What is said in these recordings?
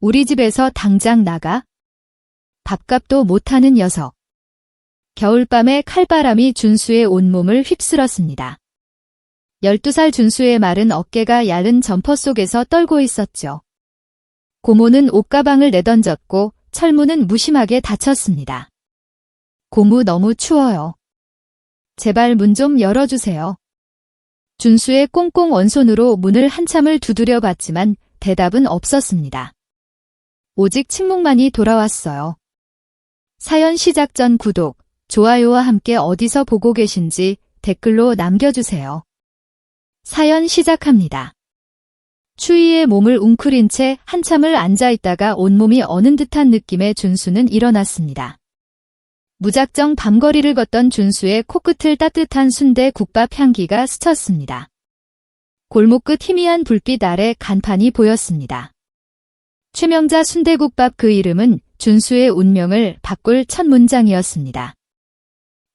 우리 집에서 당장 나가. 밥값도 못하는 녀석. 겨울밤의 칼바람이 준수의 온몸을 휩쓸었습니다. 12살 준수의 마른 어깨가 얇은 점퍼 속에서 떨고 있었죠. 고모는 옷가방을 내던졌고 철문은 무심하게 닫혔습니다. 고모 너무 추워요. 제발 문 좀 열어주세요. 준수의 꽁꽁 원손으로 문을 한참을 두드려 봤지만 대답은 없었습니다. 오직 침묵만이 돌아왔어요. 사연 시작 전 구독, 좋아요와 함께 어디서 보고 계신지 댓글로 남겨주세요. 사연 시작합니다. 추위에 몸을 웅크린 채 한참을 앉아있다가 온몸이 어는 듯한 느낌의 준수는 일어났습니다. 무작정 밤거리를 걷던 준수의 코끝을 따뜻한 순대 국밥 향기가 스쳤습니다. 골목 끝 희미한 불빛 아래 간판이 보였습니다. 최명자 순대국밥, 그 이름은 준수의 운명을 바꿀 첫 문장이었습니다.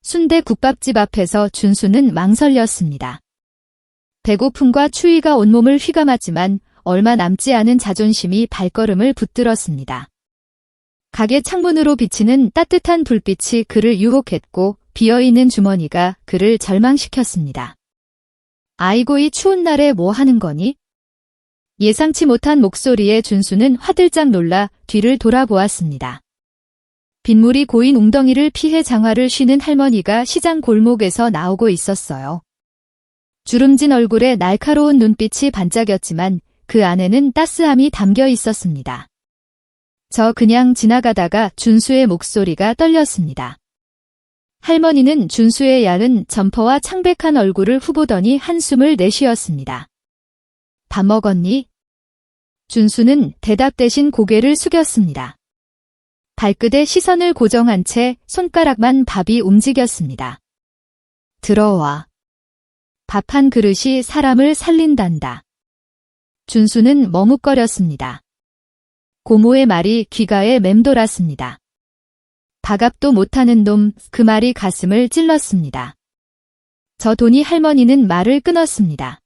순대국밥집 앞에서 준수는 망설였습니다. 배고픔과 추위가 온몸을 휘감았지만 얼마 남지 않은 자존심이 발걸음을 붙들었습니다. 가게 창문으로 비치는 따뜻한 불빛이 그를 유혹했고 비어있는 주머니가 그를 절망시켰습니다. 아이고, 이 추운 날에 뭐 하는 거니? 예상치 못한 목소리에 준수는 화들짝 놀라 뒤를 돌아보았습니다. 빗물이 고인 웅덩이를 피해 장화를 쉬는 할머니가 시장 골목에서 나오고 있었어요. 주름진 얼굴에 날카로운 눈빛이 반짝였지만 그 안에는 따스함이 담겨 있었습니다. 저 그냥 지나가다가 준수의 목소리가 떨렸습니다. 할머니는 준수의 얇은 점퍼와 창백한 얼굴을 후보더니 한숨을 내쉬었습니다. 밥 먹었니? 준수는 대답 대신 고개를 숙였습니다. 발끝에 시선을 고정한 채 손가락만 밥이 움직였습니다. 들어와. 밥 한 그릇이 사람을 살린단다. 준수는 머뭇거렸습니다. 고모의 말이 귓가에 맴돌았습니다. 밥값도 못하는 놈, 그 말이 가슴을 찔렀습니다. 저 돈이, 할머니는 말을 끊었습니다.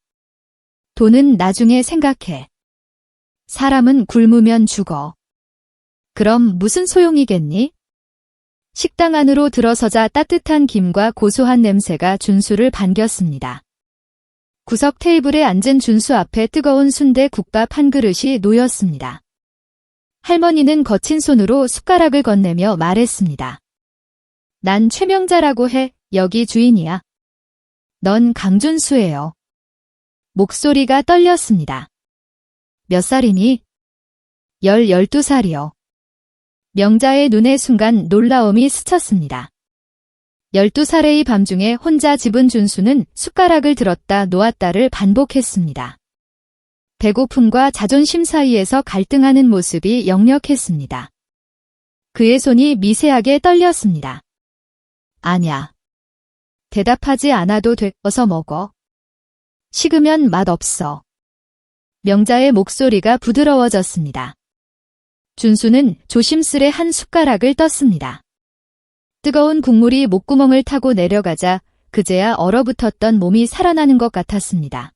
돈은 나중에 생각해. 사람은 굶으면 죽어. 그럼 무슨 소용이겠니? 식당 안으로 들어서자 따뜻한 김과 고소한 냄새가 준수를 반겼습니다. 구석 테이블에 앉은 준수 앞에 뜨거운 순대 국밥 한 그릇이 놓였습니다. 할머니는 거친 손으로 숟가락을 건네며 말했습니다. 난 최명자라고 해. 여기 주인이야. 넌 강준수예요. 목소리가 떨렸습니다. 몇 살이니? 12살이요. 명자의 눈에 순간 놀라움이 스쳤습니다. 12살의 밤중에 혼자 집은 준수는 숟가락을 들었다 놓았다를 반복했습니다. 배고픔과 자존심 사이에서 갈등하는 모습이 역력했습니다. 그의 손이 미세하게 떨렸습니다. 아냐. 대답하지 않아도 돼. 어서 먹어. 식으면 맛없어. 명자의 목소리가 부드러워졌습니다. 준수는 조심스레 한 숟가락을 떴습니다. 뜨거운 국물이 목구멍을 타고 내려가자 그제야 얼어붙었던 몸이 살아나는 것 같았습니다.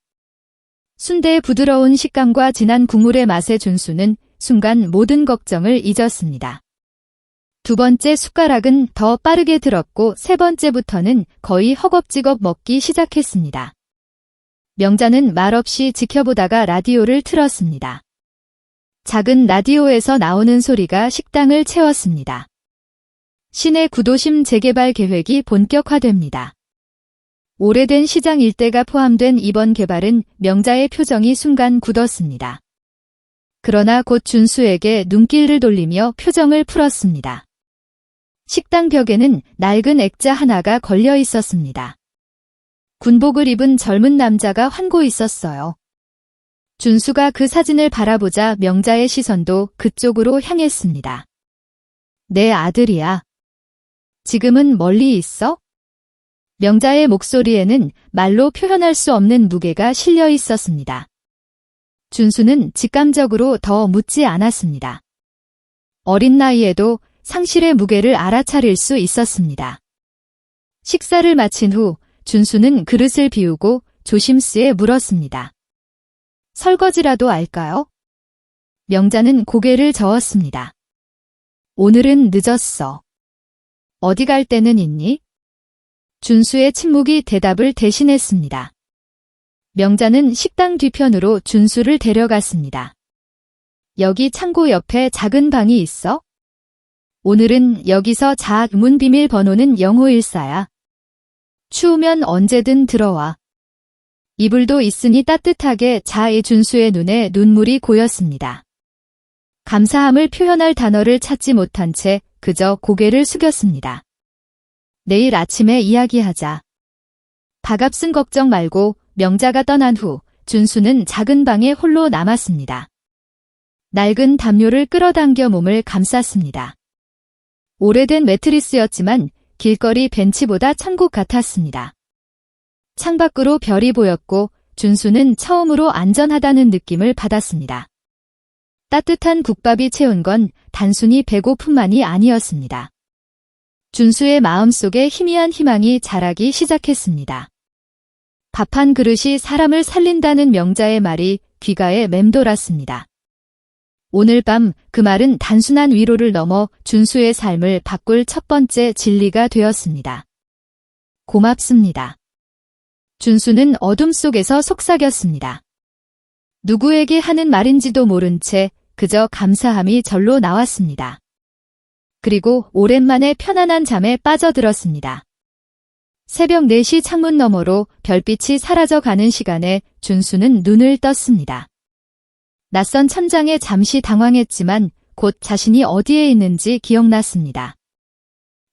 순대의 부드러운 식감과 진한 국물의 맛에 준수는 순간 모든 걱정을 잊었습니다. 두 번째 숟가락은 더 빠르게 들었고 세 번째부터는 거의 허겁지겁 먹기 시작했습니다. 명자는 말없이 지켜보다가 라디오를 틀었습니다. 작은 라디오에서 나오는 소리가 식당을 채웠습니다. 시내 구도심 재개발 계획이 본격화됩니다. 오래된 시장 일대가 포함된 이번 개발은 명자의 표정이 순간 굳었습니다. 그러나 곧 준수에게 눈길을 돌리며 표정을 풀었습니다. 식당 벽에는 낡은 액자 하나가 걸려 있었습니다. 군복을 입은 젊은 남자가 환고 있었어요. 준수가 그 사진을 바라보자 명자의 시선도 그쪽으로 향했습니다. 내 아들이야. 지금은 멀리 있어? 명자의 목소리에는 말로 표현할 수 없는 무게가 실려 있었습니다. 준수는 직감적으로 더 묻지 않았습니다. 어린 나이에도 상실의 무게를 알아차릴 수 있었습니다. 식사를 마친 후 준수는 그릇을 비우고 조심스레 물었습니다. 설거지라도 할까요? 명자는 고개를 저었습니다. 오늘은 늦었어. 어디 갈 데는 있니? 준수의 침묵이 대답을 대신했습니다. 명자는 식당 뒤편으로 준수를 데려갔습니다. 여기 창고 옆에 작은 방이 있어? 오늘은 여기서 자. 문 비밀번호는 0514야. 추우면 언제든 들어와. 이불도 있으니 따뜻하게 자. 준수의 눈에 눈물이 고였습니다. 감사함을 표현할 단어를 찾지 못한 채 그저 고개를 숙였습니다. 내일 아침에 이야기하자. 밥값은 걱정 말고. 명자가 떠난 후 준수는 작은 방에 홀로 남았습니다. 낡은 담요를 끌어당겨 몸을 감쌌습니다. 오래된 매트리스였지만 길거리 벤치보다 천국 같았습니다. 창밖으로 별이 보였고 준수는 처음으로 안전하다는 느낌을 받았습니다. 따뜻한 국밥이 채운 건 단순히 배고픔만이 아니었습니다. 준수의 마음속에 희미한 희망이 자라기 시작했습니다. 밥 한 그릇이 사람을 살린다는 명자의 말이 귀가에 맴돌았습니다. 오늘 밤 그 말은 단순한 위로를 넘어 준수의 삶을 바꿀 첫 번째 진리가 되었습니다. 고맙습니다. 준수는 어둠 속에서 속삭였습니다. 누구에게 하는 말인지도 모른 채 그저 감사함이 절로 나왔습니다. 그리고 오랜만에 편안한 잠에 빠져들었습니다. 새벽 4시 창문 너머로 별빛이 사라져가는 시간에 준수는 눈을 떴습니다. 낯선 천장에 잠시 당황했지만 곧 자신이 어디에 있는지 기억났습니다.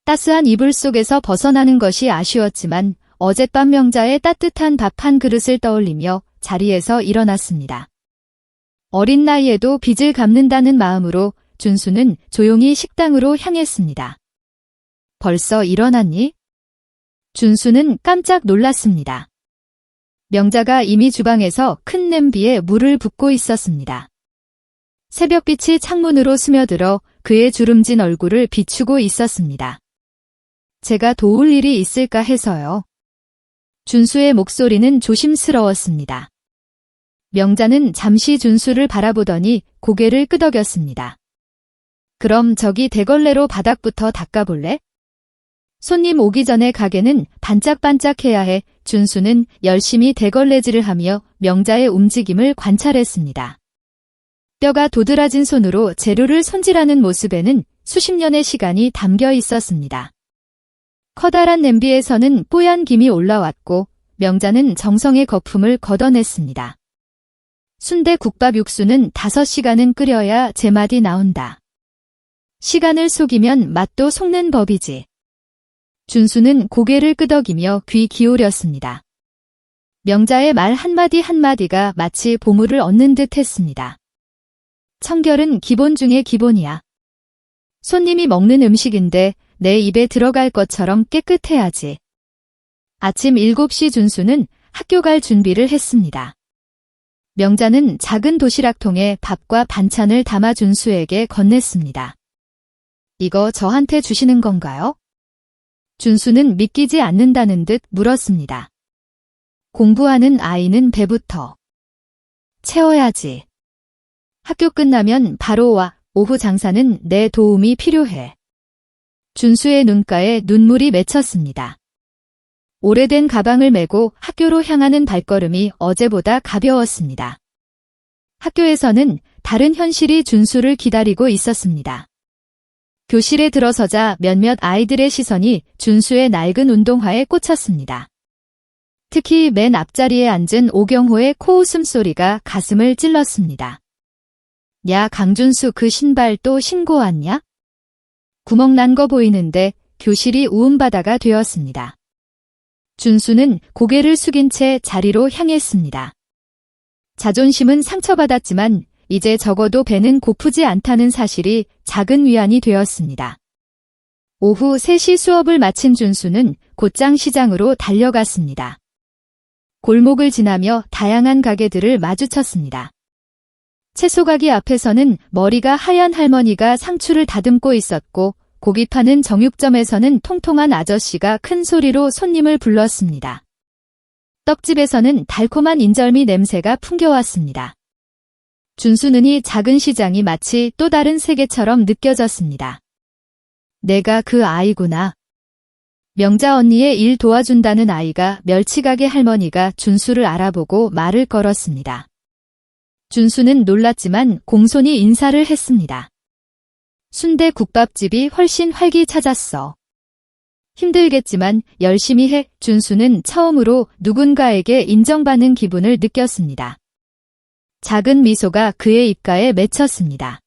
따스한 이불 속에서 벗어나는 것이 아쉬웠지만 어젯밤 명자의 따뜻한 밥 한 그릇을 떠올리며 자리에서 일어났습니다. 어린 나이에도 빚을 갚는다는 마음으로 준수는 조용히 식당으로 향했습니다. 벌써 일어났니? 준수는 깜짝 놀랐습니다. 명자가 이미 주방에서 큰 냄비에 물을 붓고 있었습니다. 새벽빛이 창문으로 스며들어 그의 주름진 얼굴을 비추고 있었습니다. 제가 도울 일이 있을까 해서요. 준수의 목소리는 조심스러웠습니다. 명자는 잠시 준수를 바라보더니 고개를 끄덕였습니다. 그럼 저기 대걸레로 바닥부터 닦아볼래? 손님 오기 전에 가게는 반짝반짝해야 해. 준수는 열심히 대걸레질을 하며 명자의 움직임을 관찰했습니다. 뼈가 도드라진 손으로 재료를 손질하는 모습에는 수십 년의 시간이 담겨 있었습니다. 커다란 냄비에서는 뽀얀 김이 올라왔고 명자는 정성의 거품을 걷어냈습니다. 순대국밥 육수는 5시간은 끓여야 제맛이 나온다. 시간을 속이면 맛도 속는 법이지. 준수는 고개를 끄덕이며 귀 기울였습니다. 명자의 말 한마디 한마디가 마치 보물을 얻는 듯 했습니다. 청결은 기본 중의 기본이야. 손님이 먹는 음식인데 내 입에 들어갈 것처럼 깨끗해야지. 아침 7시 준수는 학교 갈 준비를 했습니다. 명자는 작은 도시락통에 밥과 반찬을 담아 준수에게 건넸습니다. 이거 저한테 주시는 건가요? 준수는 믿기지 않는다는 듯 물었습니다. 공부하는 아이는 배부터 채워야지. 학교 끝나면 바로 와. 오후 장사는 내 도움이 필요해. 준수의 눈가에 눈물이 맺혔습니다. 오래된 가방을 메고 학교로 향하는 발걸음이 어제보다 가벼웠습니다. 학교에서는 다른 현실이 준수를 기다리고 있었습니다. 교실에 들어서자 몇몇 아이들의 시선이 준수의 낡은 운동화에 꽂혔습니다. 특히 맨 앞자리에 앉은 오경호의 코웃음 소리가 가슴을 찔렀습니다. 야, 강준수 그 신발 또 신고 왔냐? 구멍 난 거 보이는데. 교실이 우음바다가 되었습니다. 준수는 고개를 숙인 채 자리로 향했습니다. 자존심은 상처받았지만 이제 적어도 배는 고프지 않다는 사실이 작은 위안이 되었습니다. 오후 3시 수업을 마친 준수는 곧장 시장으로 달려갔습니다. 골목을 지나며 다양한 가게들을 마주쳤습니다. 채소가게 앞에서는 머리가 하얀 할머니가 상추를 다듬고 있었고 고기 파는 정육점에서는 통통한 아저씨가 큰 소리로 손님을 불렀습니다. 떡집에서는 달콤한 인절미 냄새가 풍겨왔습니다. 준수 눈이 작은 시장이 마치 또 다른 세계처럼 느껴졌습니다. 내가 그 아이구나. 명자 언니의 일 도와준다는 아이가 멸치가게 할머니가 준수를 알아보고 말을 걸었습니다. 준수는 놀랐지만 공손히 인사를 했습니다. 순대국밥집이 훨씬 활기차졌어. 힘들겠지만 열심히 해. 준수는 처음으로 누군가에게 인정받는 기분을 느꼈습니다. 작은 미소가 그의 입가에 맺혔습니다.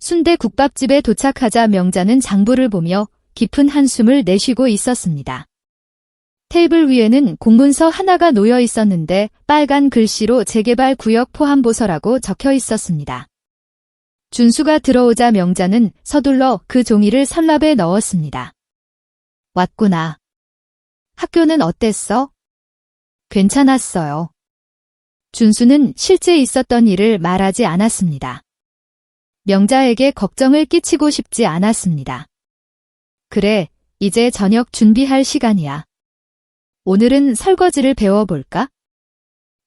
순대국밥집에 도착하자 명자는 장부를 보며 깊은 한숨을 내쉬고 있었습니다. 테이블 위에는 공문서 하나가 놓여 있었는데 빨간 글씨로 재개발 구역 포함보서라고 적혀 있었습니다. 준수가 들어오자 명자는 서둘러 그 종이를 서랍에 넣었습니다. 왔구나. 학교는 어땠어? 괜찮았어요. 준수는 실제 있었던 일을 말하지 않았습니다. 명자에게 걱정을 끼치고 싶지 않았습니다. 그래, 이제 저녁 준비할 시간이야. 오늘은 설거지를 배워볼까?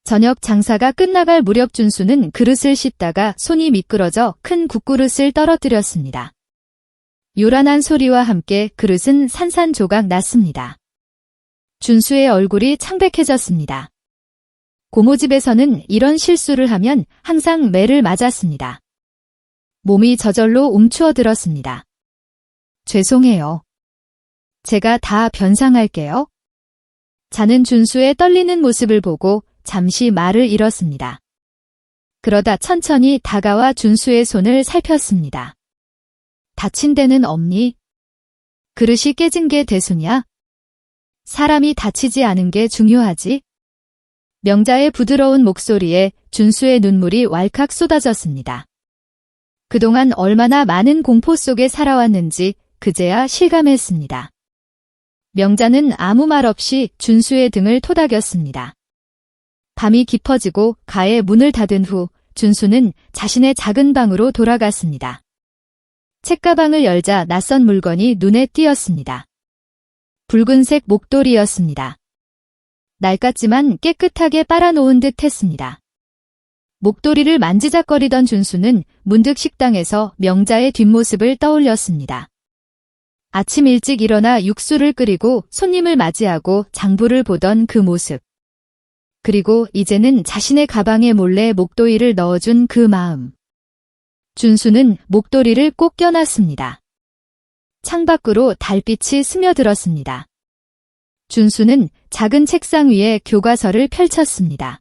저녁 장사가 끝나갈 무렵 준수는 그릇을 씻다가 손이 미끄러져 큰 국그릇을 떨어뜨렸습니다. 요란한 소리와 함께 그릇은 산산조각 났습니다. 준수의 얼굴이 창백해졌습니다. 고모집에서는 이런 실수를 하면 항상 매를 맞았습니다. 몸이 저절로 움츠어들었습니다. 죄송해요. 제가 다 변상할게요. 자는 준수의 떨리는 모습을 보고 잠시 말을 잃었습니다. 그러다 천천히 다가와 준수의 손을 살폈습니다. 다친 데는 없니? 그릇이 깨진 게 대수냐? 사람이 다치지 않은 게 중요하지? 명자의 부드러운 목소리에 준수의 눈물이 왈칵 쏟아졌습니다. 그동안 얼마나 많은 공포 속에 살아왔는지 그제야 실감했습니다. 명자는 아무 말 없이 준수의 등을 토닥였습니다. 밤이 깊어지고 가에 문을 닫은 후 준수는 자신의 작은 방으로 돌아갔습니다. 책가방을 열자 낯선 물건이 눈에 띄었습니다. 붉은색 목도리였습니다. 낡았지만 깨끗하게 빨아놓은 듯 했습니다. 목도리를 만지작거리던 준수는 문득 식당에서 명자의 뒷모습을 떠올렸습니다. 아침 일찍 일어나 육수를 끓이고 손님을 맞이하고 장부를 보던 그 모습. 그리고 이제는 자신의 가방에 몰래 목도리를 넣어준 그 마음. 준수는 목도리를 꼭 껴놨습니다. 창밖으로 달빛이 스며들었습니다. 준수는 작은 책상 위에 교과서를 펼쳤습니다.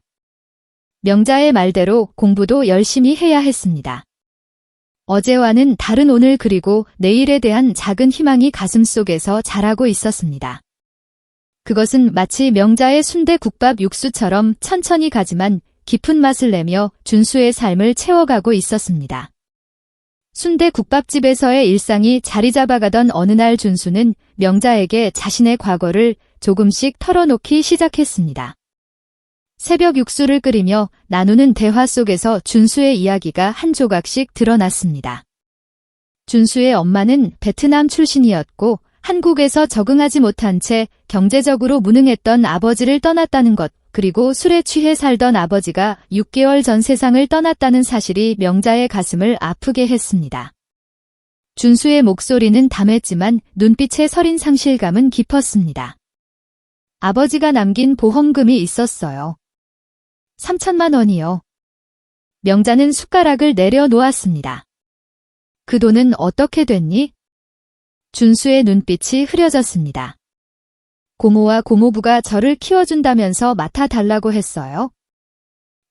명자의 말대로 공부도 열심히 해야 했습니다. 어제와는 다른 오늘 그리고 내일에 대한 작은 희망이 가슴속에서 자라고 있었습니다. 그것은 마치 명자의 순대국밥 육수처럼 천천히 가지만 깊은 맛을 내며 준수의 삶을 채워가고 있었습니다. 순대국밥집에서의 일상이 자리 잡아가던 어느 날 준수는 명자에게 자신의 과거를 조금씩 털어놓기 시작했습니다. 새벽 육수를 끓이며 나누는 대화 속에서 준수의 이야기가 한 조각씩 드러났습니다. 준수의 엄마는 베트남 출신이었고 한국에서 적응하지 못한 채 경제적으로 무능했던 아버지를 떠났다는 것, 그리고 술에 취해 살던 아버지가 6개월 전 세상을 떠났다는 사실이 명자의 가슴을 아프게 했습니다. 준수의 목소리는 담했지만 눈빛의 서린 상실감은 깊었습니다. 아버지가 남긴 보험금이 있었어요. 3천만 원이요. 명자는 숟가락을 내려놓았습니다. 그 돈은 어떻게 됐니? 준수의 눈빛이 흐려졌습니다. 고모와 고모부가 저를 키워준다면서 맡아달라고 했어요.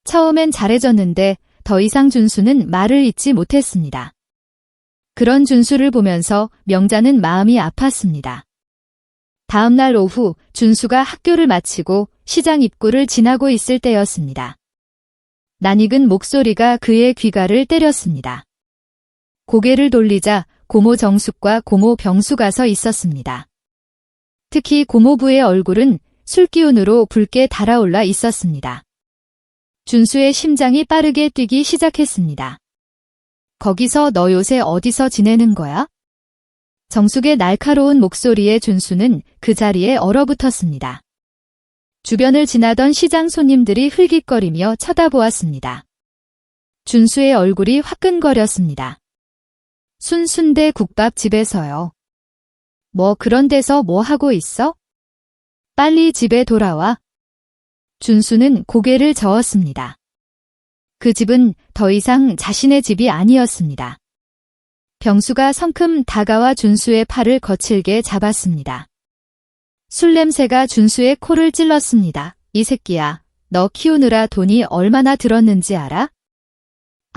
처음엔 잘해줬는데 더 이상 준수는 말을 잇지 못했습니다. 그런 준수를 보면서 명자는 마음이 아팠습니다. 다음 날 오후 준수가 학교를 마치고 시장 입구를 지나고 있을 때였습니다. 낯익은 목소리가 그의 귀가를 때렸습니다. 고개를 돌리자 고모 정숙과 고모 병수가 서 있었습니다. 특히 고모부의 얼굴은 술기운으로 붉게 달아올라 있었습니다. 준수의 심장이 빠르게 뛰기 시작했습니다. 거기서 너 요새 어디서 지내는 거야? 정숙의 날카로운 목소리에 준수는 그 자리에 얼어붙었습니다. 주변을 지나던 시장 손님들이 흘깃거리며 쳐다보았습니다. 준수의 얼굴이 화끈거렸습니다. 순순대 국밥집에서요. 뭐 그런 데서 뭐 하고 있어? 빨리 집에 돌아와. 준수는 고개를 저었습니다. 그 집은 더 이상 자신의 집이 아니었습니다. 병수가 성큼 다가와 준수의 팔을 거칠게 잡았습니다. 술 냄새가 준수의 코를 찔렀습니다. 이 새끼야, 너 키우느라 돈이 얼마나 들었는지 알아?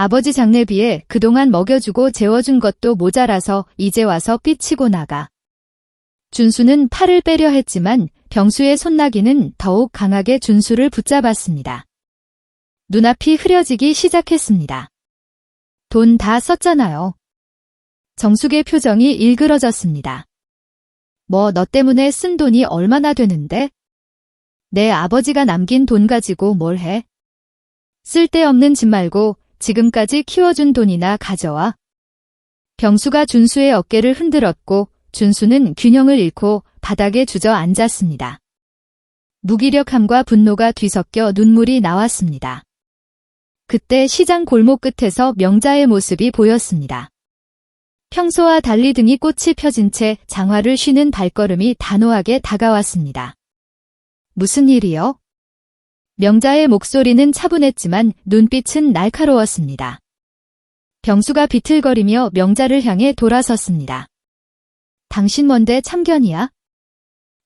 아버지 장례비에 그동안 먹여주고 재워준 것도 모자라서 이제 와서 삐치고 나가. 준수는 팔을 빼려 했지만 병수의 손나귀는 더욱 강하게 준수를 붙잡았습니다. 눈앞이 흐려지기 시작했습니다. 돈 다 썼잖아요. 정숙의 표정이 일그러졌습니다. 뭐 너 때문에 쓴 돈이 얼마나 되는데? 내 아버지가 남긴 돈 가지고 뭘 해? 쓸데없는 짓 말고 지금까지 키워준 돈이나 가져와. 병수가 준수의 어깨를 흔들었고 준수는 균형을 잃고 바닥에 주저앉았습니다. 무기력함과 분노가 뒤섞여 눈물이 나왔습니다. 그때 시장 골목 끝에서 명자의 모습이 보였습니다. 평소와 달리 등이 꽃이 펴진 채 장화를 쉬는 발걸음이 단호하게 다가왔습니다. 무슨 일이요? 명자의 목소리는 차분했지만 눈빛은 날카로웠습니다. 병수가 비틀거리며 명자를 향해 돌아섰습니다. 당신 뭔데 참견이야?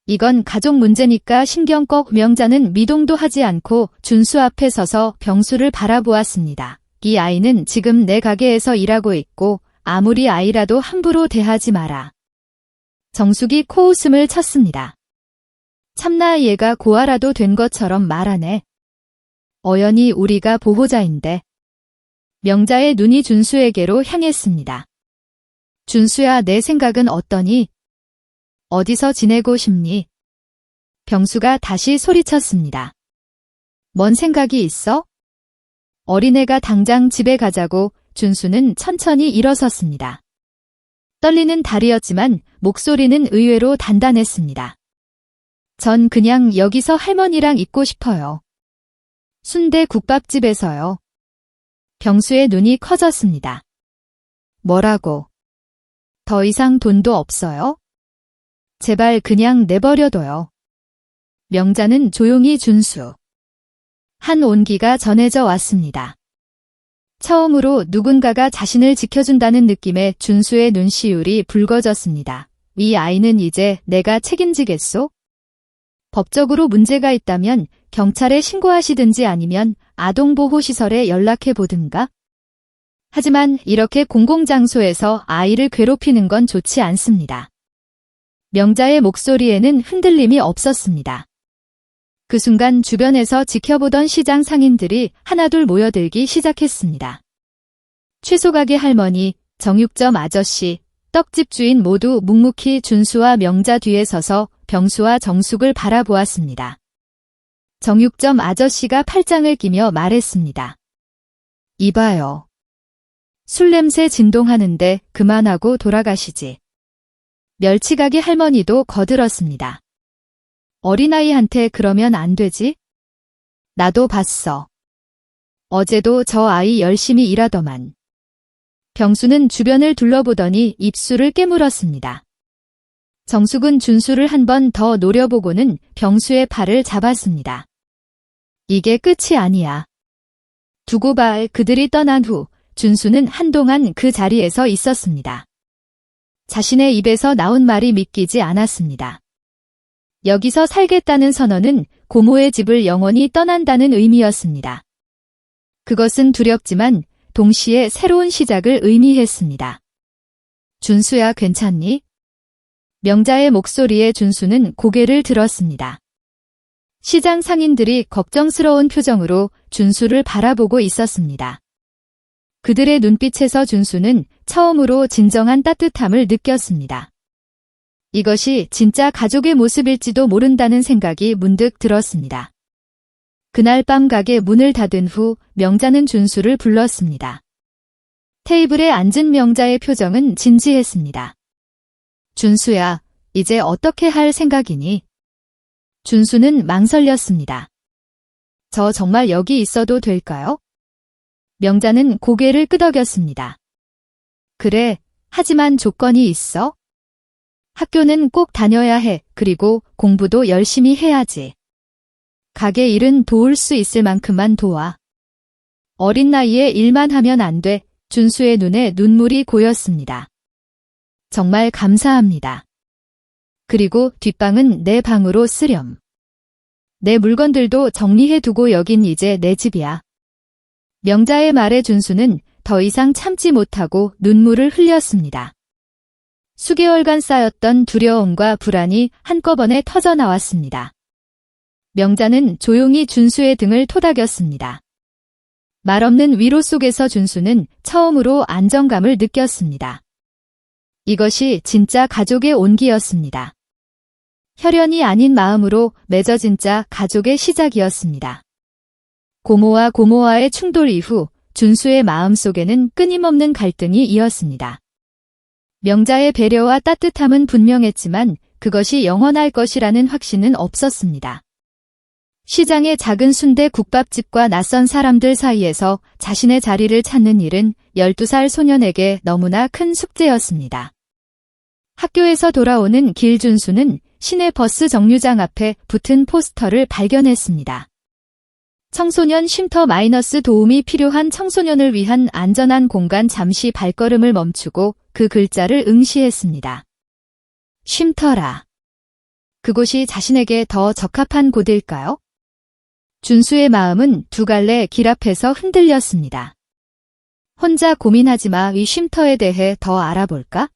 이건 가족 문제니까 신경 꺼. 명자는 미동도 하지 않고 준수 앞에 서서 병수를 바라보았습니다. 이 아이는 지금 내 가게에서 일하고 있고 아무리 아이라도 함부로 대하지 마라. 정숙이 코웃음을 쳤습니다. 참나 얘가 고아라도 된 것처럼 말하네. 어연히 우리가 보호자인데. 명자의 눈이 준수에게로 향했습니다. 준수야, 내 생각은 어떠니? 어디서 지내고 싶니? 병수가 다시 소리쳤습니다. 뭔 생각이 있어? 어린애가 당장 집에 가자고. 준수는 천천히 일어섰습니다. 떨리는 다리였지만 목소리는 의외로 단단했습니다. 전 그냥 여기서 할머니랑 있고 싶어요. 순대 국밥집에서요. 병수의 눈이 커졌습니다. 뭐라고? 더 이상 돈도 없어요? 제발 그냥 내버려둬요. 명자는 조용히 준수. 한 온기가 전해져 왔습니다. 처음으로 누군가가 자신을 지켜준다는 느낌에 준수의 눈시울이 붉어졌습니다. 이 아이는 이제 내가 책임지겠소? 법적으로 문제가 있다면 경찰에 신고하시든지 아니면 아동보호시설에 연락해보든가? 하지만 이렇게 공공장소에서 아이를 괴롭히는 건 좋지 않습니다. 명자의 목소리에는 흔들림이 없었습니다. 그 순간 주변에서 지켜보던 시장 상인들이 하나둘 모여들기 시작했습니다. 채소가게 할머니, 정육점 아저씨, 떡집 주인 모두 묵묵히 준수와 명자 뒤에 서서 병수와 정숙을 바라보았습니다. 정육점 아저씨가 팔짱을 끼며 말했습니다. 이봐요. 술 냄새 진동하는데 그만하고 돌아가시지. 멸치가게 할머니도 거들었습니다. 어린아이한테 그러면 안 되지? 나도 봤어. 어제도 저 아이 열심히 일하더만. 병수는 주변을 둘러보더니 입술을 깨물었습니다. 정숙은 준수를 한 번 더 노려보고는 병수의 팔을 잡았습니다. 이게 끝이 아니야. 두고 봐. 그들이 떠난 후 준수는 한동안 그 자리에서 있었습니다. 자신의 입에서 나온 말이 믿기지 않았습니다. 여기서 살겠다는 선언은 고모의 집을 영원히 떠난다는 의미였습니다. 그것은 두렵지만 동시에 새로운 시작을 의미했습니다. 준수야, 괜찮니? 명자의 목소리에 준수는 고개를 들었습니다. 시장 상인들이 걱정스러운 표정으로 준수를 바라보고 있었습니다. 그들의 눈빛에서 준수는 처음으로 진정한 따뜻함을 느꼈습니다. 이것이 진짜 가족의 모습일지도 모른다는 생각이 문득 들었습니다. 그날 밤 가게 문을 닫은 후 명자는 준수를 불렀습니다. 테이블에 앉은 명자의 표정은 진지했습니다. 준수야, 이제 어떻게 할 생각이니? 준수는 망설였습니다. 저 정말 여기 있어도 될까요? 명자는 고개를 끄덕였습니다. 그래, 하지만 조건이 있어? 학교는 꼭 다녀야 해. 그리고 공부도 열심히 해야지. 가게 일은 도울 수 있을 만큼만 도와. 어린 나이에 일만 하면 안 돼. 준수의 눈에 눈물이 고였습니다. 정말 감사합니다. 그리고 뒷방은 내 방으로 쓰렴. 내 물건들도 정리해두고 여긴 이제 내 집이야. 명자의 말에 준수는 더 이상 참지 못하고 눈물을 흘렸습니다. 수개월간 쌓였던 두려움과 불안이 한꺼번에 터져 나왔습니다. 명자는 조용히 준수의 등을 토닥였습니다. 말없는 위로 속에서 준수는 처음으로 안정감을 느꼈습니다. 이것이 진짜 가족의 온기였습니다. 혈연이 아닌 마음으로 맺어 진짜 가족의 시작이었습니다. 고모와 고모와의 충돌 이후 준수의 마음속에는 끊임없는 갈등이 이었습니다. 명자의 배려와 따뜻함은 분명했지만 그것이 영원할 것이라는 확신은 없었습니다. 시장의 작은 순대 국밥집과 낯선 사람들 사이에서 자신의 자리를 찾는 일은 12살 소년에게 너무나 큰 숙제였습니다. 학교에서 돌아오는 길 준수는 시내 버스 정류장 앞에 붙은 포스터를 발견했습니다. 청소년 쉼터 마이너스 도움이 필요한 청소년을 위한 안전한 공간 잠시 발걸음을 멈추고 그 글자를 응시했습니다. 쉼터라. 그곳이 자신에게 더 적합한 곳일까요? 준수의 마음은 두 갈래 길 앞에서 흔들렸습니다. 혼자 고민하지 마. 이 쉼터에 대해 더 알아볼까?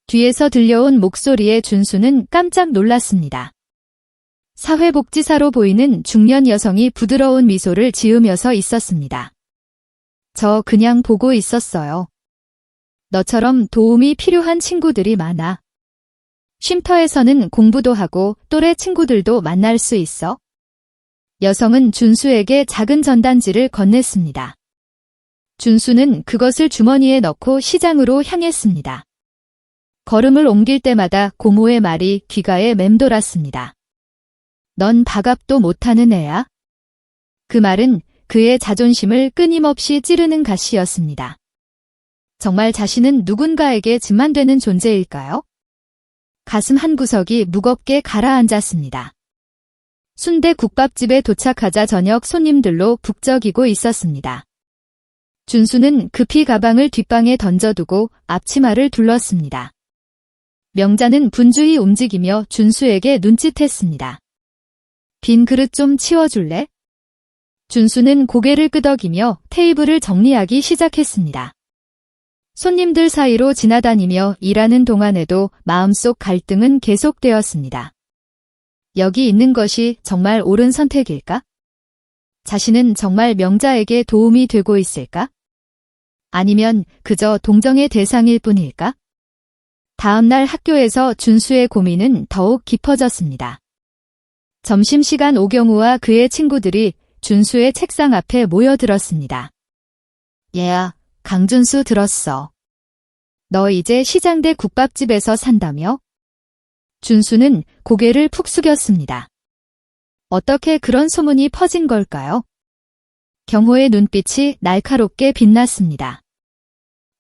뒤에서 들려온 목소리에 준수는 깜짝 놀랐습니다. 사회복지사로 보이는 중년 여성이 부드러운 미소를 지으면서 있었습니다. 저 그냥 보고 있었어요. 너처럼 도움이 필요한 친구들이 많아. 쉼터에서는 공부도 하고 또래 친구들도 만날 수 있어. 여성은 준수에게 작은 전단지를 건넸습니다. 준수는 그것을 주머니에 넣고 시장으로 향했습니다. 걸음을 옮길 때마다 고모의 말이 귀가에 맴돌았습니다. 넌 밥값도 못하는 애야? 그 말은 그의 자존심을 끊임없이 찌르는 가시였습니다. 정말 자신은 누군가에게 짐만 되는 존재일까요? 가슴 한구석이 무겁게 가라앉았습니다. 순대 국밥집에 도착하자 저녁 손님들로 북적이고 있었습니다. 준수는 급히 가방을 뒷방에 던져두고 앞치마를 둘렀습니다. 명자는 분주히 움직이며 준수에게 눈짓했습니다. 빈 그릇 좀 치워줄래? 준수는 고개를 끄덕이며 테이블을 정리하기 시작했습니다. 손님들 사이로 지나다니며 일하는 동안에도 마음속 갈등은 계속되었습니다. 여기 있는 것이 정말 옳은 선택일까? 자신은 정말 명자에게 도움이 되고 있을까? 아니면 그저 동정의 대상일 뿐일까? 다음 날 학교에서 준수의 고민은 더욱 깊어졌습니다. 점심시간 오경우와 그의 친구들이 준수의 책상 앞에 모여들었습니다. 얘야, 강준수 들었어. 너 이제 시장대 국밥집에서 산다며? 준수는 고개를 푹 숙였습니다. 어떻게 그런 소문이 퍼진 걸까요? 경호의 눈빛이 날카롭게 빛났습니다.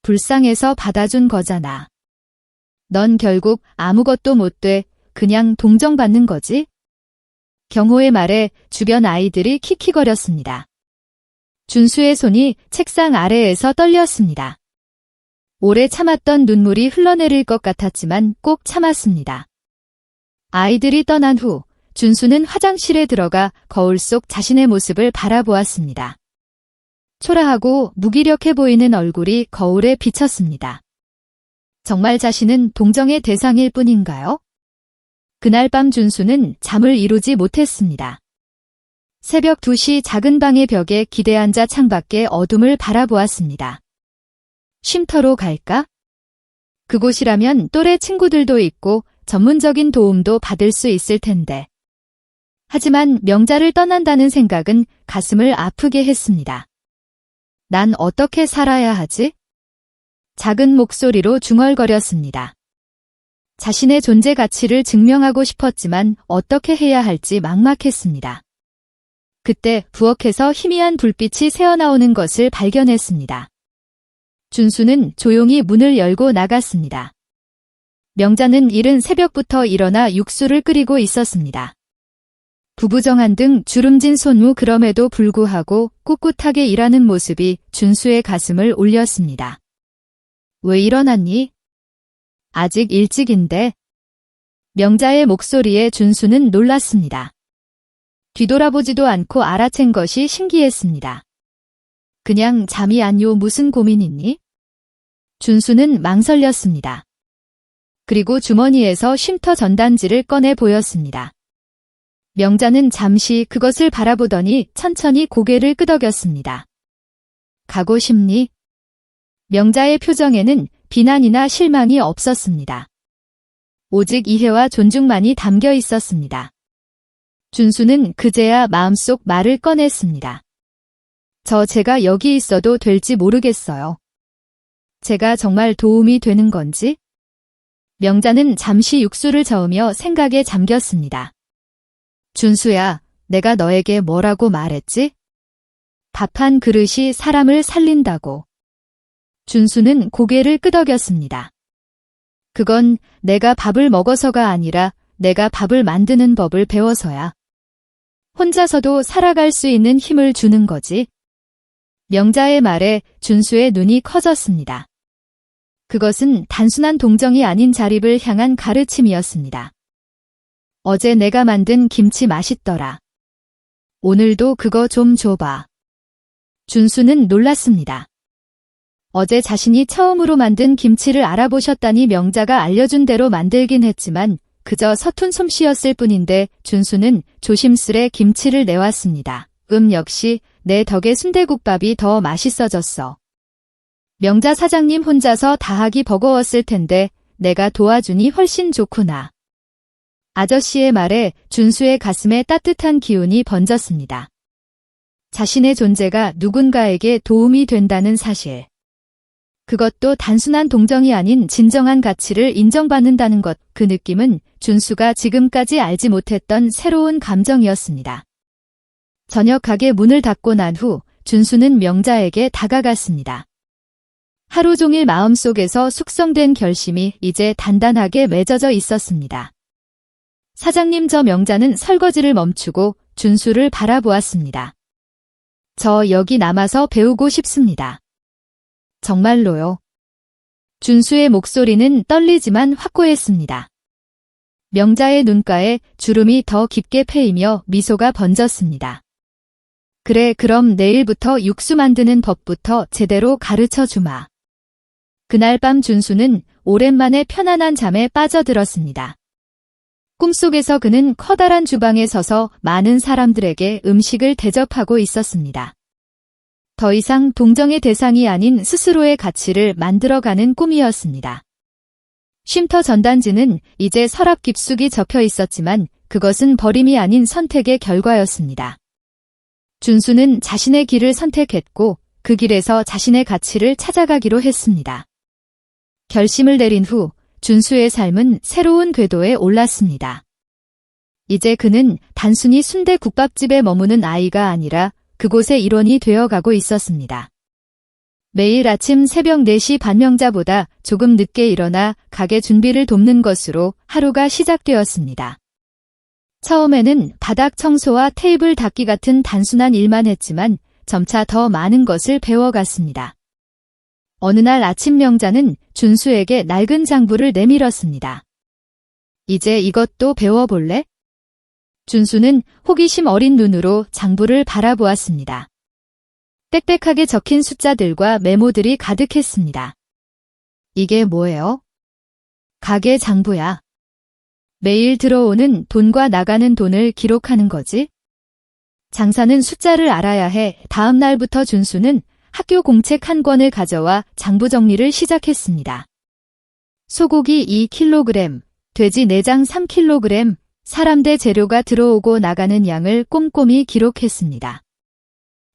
불쌍해서 받아준 거잖아. 넌 결국 아무것도 못 돼. 그냥 동정받는 거지? 경호의 말에 주변 아이들이 킥킥거렸습니다. 준수의 손이 책상 아래에서 떨렸습니다. 오래 참았던 눈물이 흘러내릴 것 같았지만 꼭 참았습니다. 아이들이 떠난 후 준수는 화장실에 들어가 거울 속 자신의 모습을 바라보았습니다. 초라하고 무기력해 보이는 얼굴이 거울에 비쳤습니다. 정말 자신은 동정의 대상일 뿐인가요? 그날 밤 준수는 잠을 이루지 못했습니다. 새벽 2시 작은 방의 벽에 기대앉아 창밖의 어둠을 바라보았습니다. 쉼터로 갈까? 그곳이라면 또래 친구들도 있고 전문적인 도움도 받을 수 있을 텐데. 하지만 명자를 떠난다는 생각은 가슴을 아프게 했습니다. 난 어떻게 살아야 하지? 작은 목소리로 중얼거렸습니다. 자신의 존재 가치를 증명하고 싶었지만 어떻게 해야 할지 막막했습니다. 그때 부엌에서 희미한 불빛이 새어나오는 것을 발견했습니다. 준수는 조용히 문을 열고 나갔습니다. 명자는 이른 새벽부터 일어나 육수를 끓이고 있었습니다. 부부정한 등 주름진 손무 그럼에도 불구하고 꿋꿋하게 일하는 모습이 준수의 가슴을 울렸습니다. 왜 일어났니? 아직 일찍인데. 명자의 목소리에 준수는 놀랐습니다. 뒤돌아보지도 않고 알아챈 것이 신기했습니다. 그냥 잠이 안요. 무슨 고민 있니? 준수는 망설였습니다. 그리고 주머니에서 쉼터 전단지를 꺼내 보였습니다. 명자는 잠시 그것을 바라보더니 천천히 고개를 끄덕였습니다. 가고 싶니? 명자의 표정에는 비난이나 실망이 없었습니다. 오직 이해와 존중만이 담겨 있었습니다. 준수는 그제야 마음속 말을 꺼냈습니다. 제가 여기 있어도 될지 모르겠어요. 제가 정말 도움이 되는 건지? 명자는 잠시 육수를 저으며 생각에 잠겼습니다. 준수야, 내가 너에게 뭐라고 말했지? 밥 한 그릇이 사람을 살린다고. 준수는 고개를 끄덕였습니다. 그건 내가 밥을 먹어서가 아니라 내가 밥을 만드는 법을 배워서야. 혼자서도 살아갈 수 있는 힘을 주는 거지. 명자의 말에 준수의 눈이 커졌습니다. 그것은 단순한 동정이 아닌 자립을 향한 가르침이었습니다. 어제 내가 만든 김치 맛있더라. 오늘도 그거 좀 줘봐. 준수는 놀랐습니다. 어제 자신이 처음으로 만든 김치를 알아보셨다니 명자가 알려준 대로 만들긴 했지만 그저 서툰 솜씨였을 뿐인데 준수는 조심스레 김치를 내왔습니다. 역시 내 덕에 순대국밥이 더 맛있어졌어. 명자 사장님 혼자서 다 하기 버거웠을 텐데 내가 도와주니 훨씬 좋구나. 아저씨의 말에 준수의 가슴에 따뜻한 기운이 번졌습니다. 자신의 존재가 누군가에게 도움이 된다는 사실. 그것도 단순한 동정이 아닌 진정한 가치를 인정받는다는 것, 그 느낌은 준수가 지금까지 알지 못했던 새로운 감정이었습니다. 저녁 가게 문을 닫고 난 후 준수는 명자에게 다가갔습니다. 하루 종일 마음속에서 숙성된 결심이 이제 단단하게 맺어져 있었습니다. 사장님, 저 명자는 설거지를 멈추고 준수를 바라보았습니다. 저 여기 남아서 배우고 싶습니다. 정말로요. 준수의 목소리는 떨리지만 확고했습니다. 명자의 눈가에 주름이 더 깊게 패이며 미소가 번졌습니다. 그래, 그럼 내일부터 육수 만드는 법부터 제대로 가르쳐 주마. 그날 밤 준수는 오랜만에 편안한 잠에 빠져들었습니다. 꿈속에서 그는 커다란 주방에 서서 많은 사람들에게 음식을 대접하고 있었습니다. 더 이상 동정의 대상이 아닌 스스로의 가치를 만들어가는 꿈이었습니다. 쉼터 전단지는 이제 서랍 깊숙이 접혀 있었지만 그것은 버림이 아닌 선택의 결과였습니다. 준수는 자신의 길을 선택했고 그 길에서 자신의 가치를 찾아가기로 했습니다. 결심을 내린 후 준수의 삶은 새로운 궤도에 올랐습니다. 이제 그는 단순히 순대국밥집에 머무는 아이가 아니라 그곳의 일원이 되어가고 있었습니다. 매일 아침 새벽 4시 반 명자보다 조금 늦게 일어나 가게 준비를 돕는 것으로 하루가 시작되었습니다. 처음에는 바닥 청소와 테이블 닦기 같은 단순한 일만 했지만 점차 더 많은 것을 배워갔습니다. 어느 날 아침 명자는 준수에게 낡은 장부를 내밀었습니다. 이제 이것도 배워볼래? 준수는 호기심 어린 눈으로 장부를 바라보았습니다. 빽빽하게 적힌 숫자들과 메모들이 가득했습니다. 이게 뭐예요? 가게 장부야. 매일 들어오는 돈과 나가는 돈을 기록하는 거지? 장사는 숫자를 알아야 해. 다음 날부터 준수는 학교 공책 한 권을 가져와 장부 정리를 시작했습니다. 소고기 2kg, 돼지 내장 3kg, 사람 대 재료가 들어오고 나가는 양을 꼼꼼히 기록했습니다.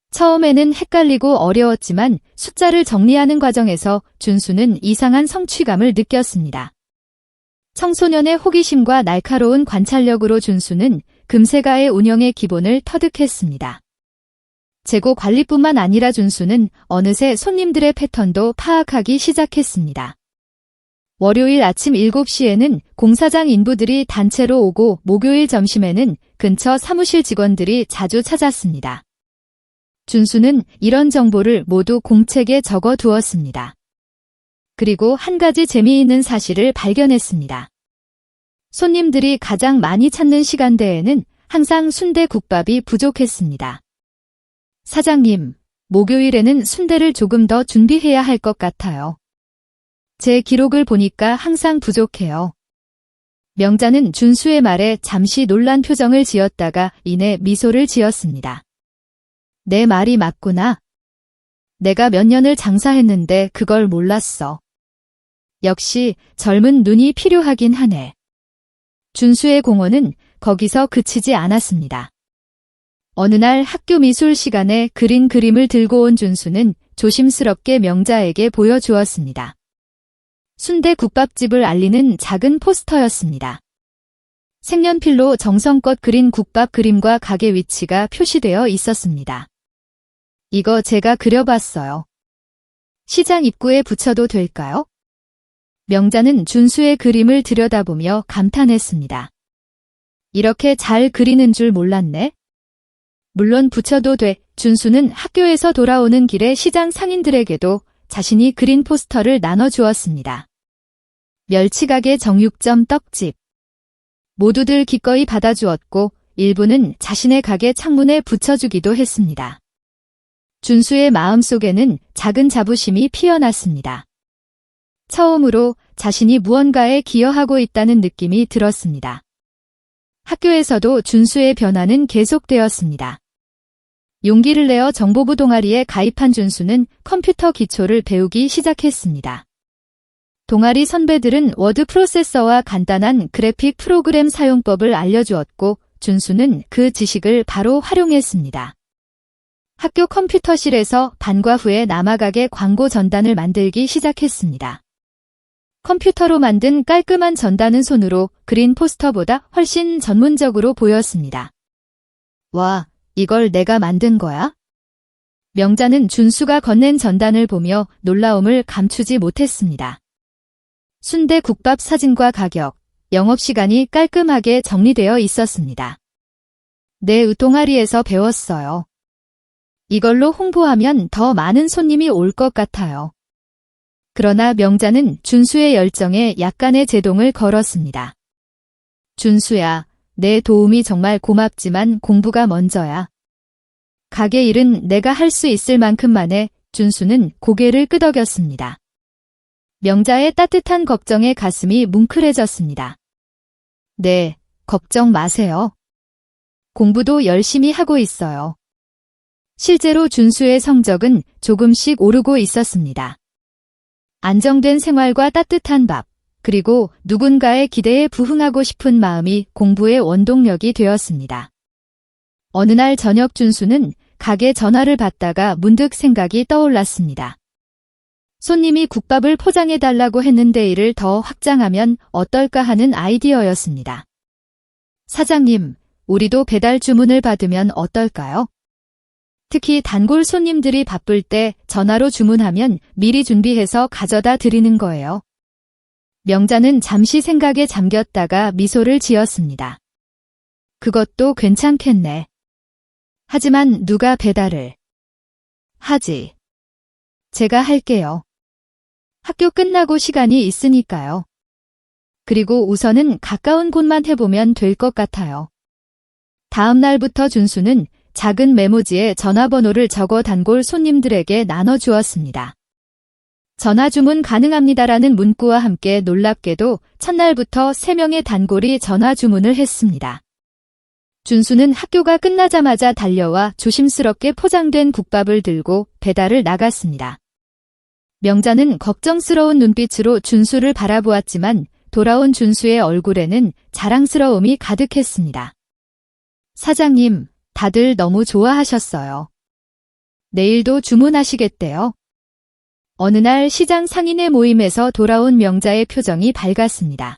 처음에는 헷갈리고 어려웠지만 숫자를 정리하는 과정에서 준수는 이상한 성취감을 느꼈습니다. 청소년의 호기심과 날카로운 관찰력으로 준수는 금세가의 운영의 기본을 터득했습니다. 재고 관리뿐만 아니라 준수는 어느새 손님들의 패턴도 파악하기 시작했습니다. 월요일 아침 7시에는 공사장 인부들이 단체로 오고 목요일 점심에는 근처 사무실 직원들이 자주 찾았습니다. 준수는 이런 정보를 모두 공책에 적어 두었습니다. 그리고 한 가지 재미있는 사실을 발견했습니다. 손님들이 가장 많이 찾는 시간대에는 항상 순대국밥이 부족했습니다. 사장님, 목요일에는 순대를 조금 더 준비해야 할 것 같아요. 제 기록을 보니까 항상 부족해요. 명자는 준수의 말에 잠시 놀란 표정을 지었다가 이내 미소를 지었습니다. 내 말이 맞구나. 내가 몇 년을 장사했는데 그걸 몰랐어. 역시 젊은 눈이 필요하긴 하네. 준수의 공헌은 거기서 그치지 않았습니다. 어느 날 학교 미술 시간에 그린 그림을 들고 온 준수는 조심스럽게 명자에게 보여주었습니다. 순대국밥집을 알리는 작은 포스터였습니다. 색연필로 정성껏 그린 국밥 그림과 가게 위치가 표시되어 있었습니다. 이거 제가 그려봤어요. 시장 입구에 붙여도 될까요? 명자는 준수의 그림을 들여다보며 감탄했습니다. 이렇게 잘 그리는 줄 몰랐네. 물론 붙여도 돼. 준수는 학교에서 돌아오는 길에 시장 상인들에게도 자신이 그린 포스터를 나눠주었습니다. 멸치가게 정육점 떡집. 모두들 기꺼이 받아주었고 일부는 자신의 가게 창문에 붙여주기도 했습니다. 준수의 마음속에는 작은 자부심이 피어났습니다. 처음으로 자신이 무언가에 기여하고 있다는 느낌이 들었습니다. 학교에서도 준수의 변화는 계속되었습니다. 용기를 내어 정보부 동아리에 가입한 준수는 컴퓨터 기초를 배우기 시작했습니다. 동아리 선배들은 워드 프로세서와 간단한 그래픽 프로그램 사용법을 알려주었고 준수는 그 지식을 바로 활용했습니다. 학교 컴퓨터실에서 반과 후에 남아가게 광고 전단을 만들기 시작했습니다. 컴퓨터로 만든 깔끔한 전단은 손으로 그린 포스터보다 훨씬 전문적으로 보였습니다. 와, 이걸 내가 만든 거야? 명자는 준수가 건넨 전단을 보며 놀라움을 감추지 못했습니다. 순대국밥 사진과 가격, 영업시간이 깔끔하게 정리되어 있었습니다. 내 동아리에서 배웠어요. 이걸로 홍보하면 더 많은 손님이 올 것 같아요. 그러나 명자는 준수의 열정에 약간의 제동을 걸었습니다. 준수야, 내 도움이 정말 고맙지만 공부가 먼저야. 가게 일은 내가 할 수 있을 만큼만 해. 준수는 고개를 끄덕였습니다. 명자의 따뜻한 걱정에 가슴이 뭉클해졌습니다. 네, 걱정 마세요. 공부도 열심히 하고 있어요. 실제로 준수의 성적은 조금씩 오르고 있었습니다. 안정된 생활과 따뜻한 밥, 그리고 누군가의 기대에 부응하고 싶은 마음이 공부의 원동력이 되었습니다. 어느 날 저녁 준수는 가게 전화를 받다가 문득 생각이 떠올랐습니다. 손님이 국밥을 포장해달라고 했는데 이를 더 확장하면 어떨까 하는 아이디어였습니다. 사장님, 우리도 배달 주문을 받으면 어떨까요? 특히 단골 손님들이 바쁠 때 전화로 주문하면 미리 준비해서 가져다 드리는 거예요. 명자는 잠시 생각에 잠겼다가 미소를 지었습니다. 그것도 괜찮겠네. 하지만 누가 배달을 하지? 제가 할게요. 학교 끝나고 시간이 있으니까요. 그리고 우선은 가까운 곳만 해보면 될 것 같아요. 다음 날부터 준수는 작은 메모지에 전화번호를 적어 단골 손님들에게 나눠주었습니다. 전화 주문 가능합니다라는 문구와 함께 놀랍게도 첫날부터 3명의 단골이 전화 주문을 했습니다. 준수는 학교가 끝나자마자 달려와 조심스럽게 포장된 국밥을 들고 배달을 나갔습니다. 명자는 걱정스러운 눈빛으로 준수를 바라보았지만 돌아온 준수의 얼굴에는 자랑스러움이 가득했습니다. 사장님, 다들 너무 좋아하셨어요. 내일도 주문하시겠대요. 어느 날 시장 상인의 모임에서 돌아온 명자의 표정이 밝았습니다.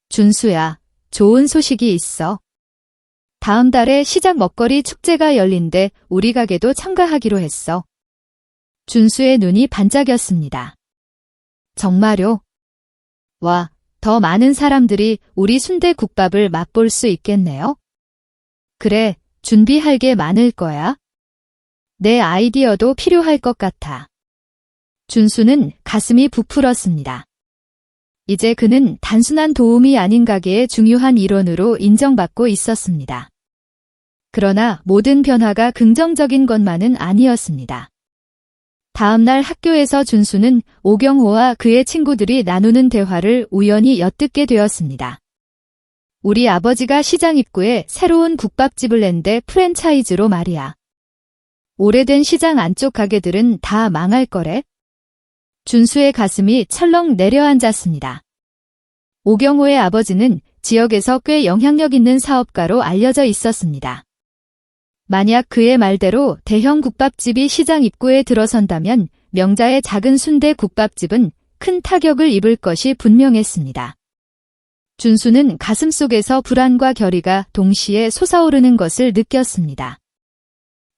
준수야, 좋은 소식이 있어. 다음 달에 시장 먹거리 축제가 열린데 우리 가게도 참가하기로 했어. 준수의 눈이 반짝였습니다. 정말요? 와, 더 많은 사람들이 우리 순대국밥을 맛볼 수 있겠네요. 그래, 준비할 게 많을 거야. 내 아이디어도 필요할 것 같아. 준수는 가슴이 부풀었습니다. 이제 그는 단순한 도움이 아닌 가게의 중요한 일원으로 인정받고 있었습니다. 그러나 모든 변화가 긍정적인 것만은 아니었습니다. 다음 날 학교에서 준수는 오경호와 그의 친구들이 나누는 대화를 우연히 엿듣게 되었습니다. 우리 아버지가 시장 입구에 새로운 국밥집을 낸데 프랜차이즈로 말이야. 오래된 시장 안쪽 가게들은 다 망할 거래? 준수의 가슴이 철렁 내려앉았습니다. 오경호의 아버지는 지역에서 꽤 영향력 있는 사업가로 알려져 있었습니다. 만약 그의 말대로 대형 국밥집이 시장 입구에 들어선다면 명자의 작은 순대 국밥집은 큰 타격을 입을 것이 분명했습니다. 준수는 가슴속에서 불안과 결의가 동시에 솟아오르는 것을 느꼈습니다.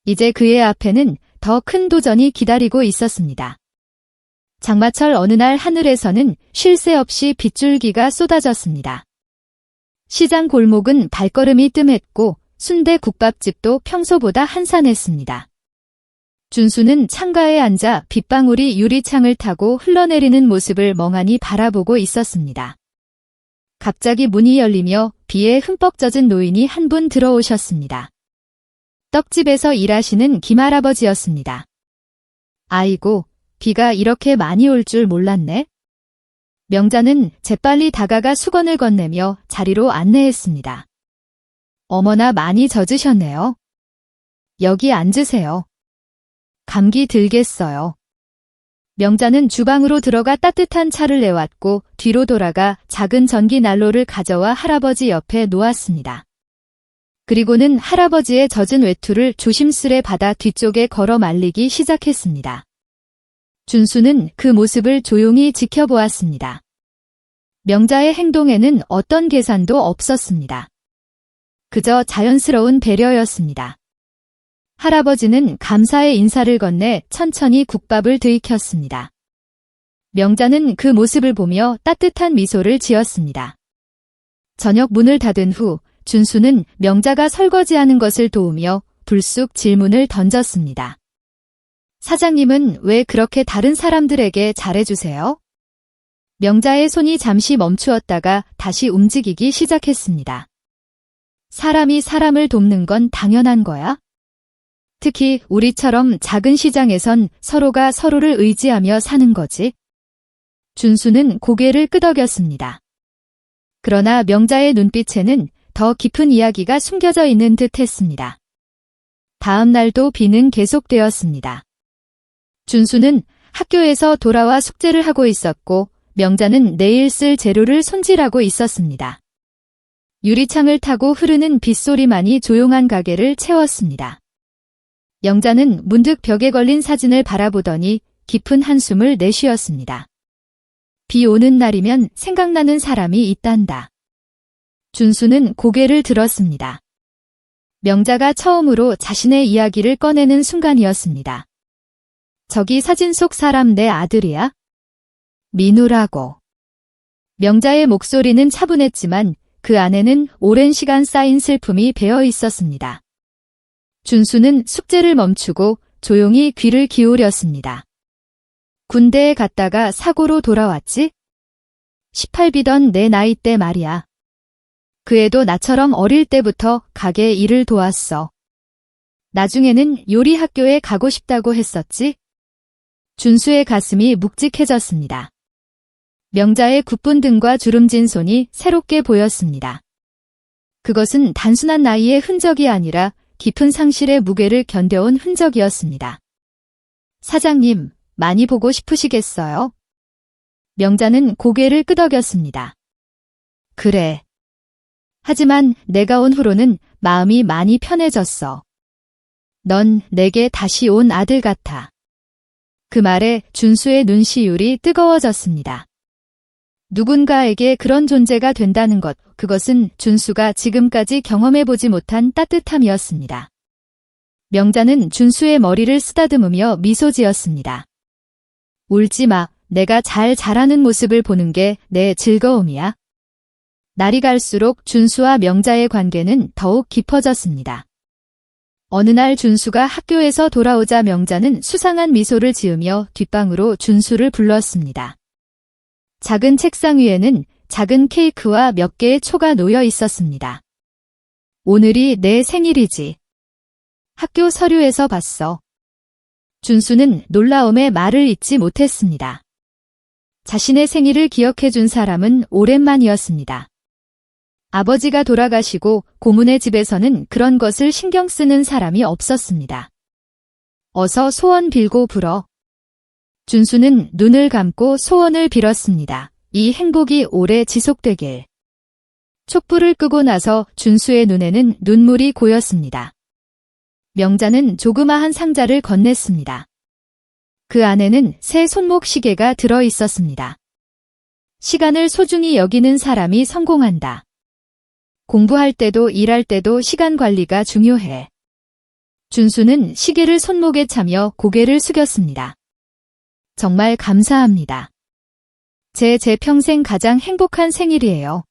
이제 그의 앞에는 더 큰 도전이 기다리고 있었습니다. 장마철 어느 날 하늘에서는 쉴 새 없이 빗줄기가 쏟아졌습니다. 시장 골목은 발걸음이 뜸했고 순대 국밥집도 평소보다 한산했습니다. 준수는 창가에 앉아 빗방울이 유리창을 타고 흘러내리는 모습을 멍하니 바라보고 있었습니다. 갑자기 문이 열리며 비에 흠뻑 젖은 노인이 한 분 들어오셨습니다. 떡집에서 일하시는 김할아버지였습니다. 아이고, 비가 이렇게 많이 올 줄 몰랐네. 명자는 재빨리 다가가 수건을 건네며 자리로 안내했습니다. 어머나 많이 젖으셨네요. 여기 앉으세요. 감기 들겠어요. 명자는 주방으로 들어가 따뜻한 차를 내왔고 뒤로 돌아가 작은 전기 난로를 가져와 할아버지 옆에 놓았습니다. 그리고는 할아버지의 젖은 외투를 조심스레 받아 뒤쪽에 걸어 말리기 시작했습니다. 준수는 그 모습을 조용히 지켜보았습니다. 명자의 행동에는 어떤 계산도 없었습니다. 그저 자연스러운 배려였습니다. 할아버지는 감사의 인사를 건네 천천히 국밥을 들이켰습니다. 명자는 그 모습을 보며 따뜻한 미소를 지었습니다. 저녁 문을 닫은 후 준수는 명자가 설거지하는 것을 도우며 불쑥 질문을 던졌습니다. 사장님은 왜 그렇게 다른 사람들에게 잘해주세요? 명자의 손이 잠시 멈추었다가 다시 움직이기 시작했습니다. 사람이 사람을 돕는 건 당연한 거야? 특히 우리처럼 작은 시장에선 서로가 서로를 의지하며 사는 거지. 준수는 고개를 끄덕였습니다. 그러나 명자의 눈빛에는 더 깊은 이야기가 숨겨져 있는 듯 했습니다. 다음 날도 비는 계속되었습니다. 준수는 학교에서 돌아와 숙제를 하고 있었고 명자는 내일 쓸 재료를 손질하고 있었습니다. 유리창을 타고 흐르는 빗소리만이 조용한 가게를 채웠습니다. 명자는 문득 벽에 걸린 사진을 바라보더니 깊은 한숨을 내쉬었습니다. 비 오는 날이면 생각나는 사람이 있단다. 준수는 고개를 들었습니다. 명자가 처음으로 자신의 이야기를 꺼내는 순간이었습니다. 저기 사진 속 사람 내 아들이야? 민우라고. 명자의 목소리는 차분했지만 그 안에는 오랜 시간 쌓인 슬픔이 배어 있었습니다. 준수는 숙제를 멈추고 조용히 귀를 기울였습니다. 군대에 갔다가 사고로 돌아왔지? 18비던 내 나이 때 말이야. 그 애도 나처럼 어릴 때부터 가게 일을 도왔어. 나중에는 요리 학교에 가고 싶다고 했었지? 준수의 가슴이 묵직해졌습니다. 명자의 굳은 등과 주름진 손이 새롭게 보였습니다. 그것은 단순한 나이의 흔적이 아니라 깊은 상실의 무게를 견뎌온 흔적이었습니다. 사장님, 많이 보고 싶으시겠어요? 명자는 고개를 끄덕였습니다. 그래. 하지만 내가 온 후로는 마음이 많이 편해졌어. 넌 내게 다시 온 아들 같아. 그 말에 준수의 눈시울이 뜨거워졌습니다. 누군가에게 그런 존재가 된다는 것, 그것은 준수가 지금까지 경험해보지 못한 따뜻함이었습니다. 명자는 준수의 머리를 쓰다듬으며 미소 지었습니다. 울지 마. 내가 잘 자라는 모습을 보는 게 내 즐거움이야. 날이 갈수록 준수와 명자의 관계는 더욱 깊어졌습니다. 어느 날 준수가 학교에서 돌아오자 명자는 수상한 미소를 지으며 뒷방으로 준수를 불렀습니다. 작은 책상 위에는 작은 케이크와 몇 개의 초가 놓여 있었습니다. 오늘이 내 생일이지. 학교 서류에서 봤어. 준수는 놀라움에 말을 잇지 못했습니다. 자신의 생일을 기억해준 사람은 오랜만이었습니다. 아버지가 돌아가시고 고모네 집에서는 그런 것을 신경 쓰는 사람이 없었습니다. 어서 소원 빌고 불어. 준수는 눈을 감고 소원을 빌었습니다. 이 행복이 오래 지속되길. 촛불을 끄고 나서 준수의 눈에는 눈물이 고였습니다. 명자는 조그마한 상자를 건넸습니다. 그 안에는 새 손목 시계가 들어 있었습니다. 시간을 소중히 여기는 사람이 성공한다. 공부할 때도 일할 때도 시간 관리가 중요해. 준수는 시계를 손목에 차며 고개를 숙였습니다. 정말 감사합니다. 제 평생 가장 행복한 생일이에요.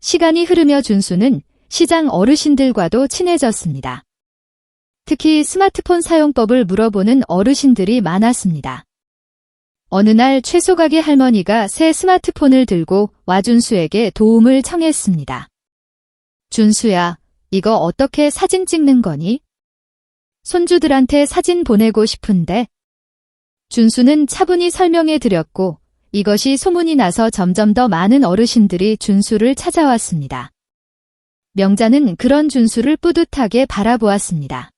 시간이 흐르며 준수는 시장 어르신들과도 친해졌습니다. 특히 스마트폰 사용법을 물어보는 어르신들이 많았습니다. 어느 날 채소가게 할머니가 새 스마트폰을 들고 와 준수에게 도움을 청했습니다. 준수야, 이거 어떻게 사진 찍는 거니? 손주들한테 사진 보내고 싶은데. 준수는 차분히 설명해 드렸고 이것이 소문이 나서 점점 더 많은 어르신들이 준수를 찾아왔습니다. 명자는 그런 준수를 뿌듯하게 바라보았습니다.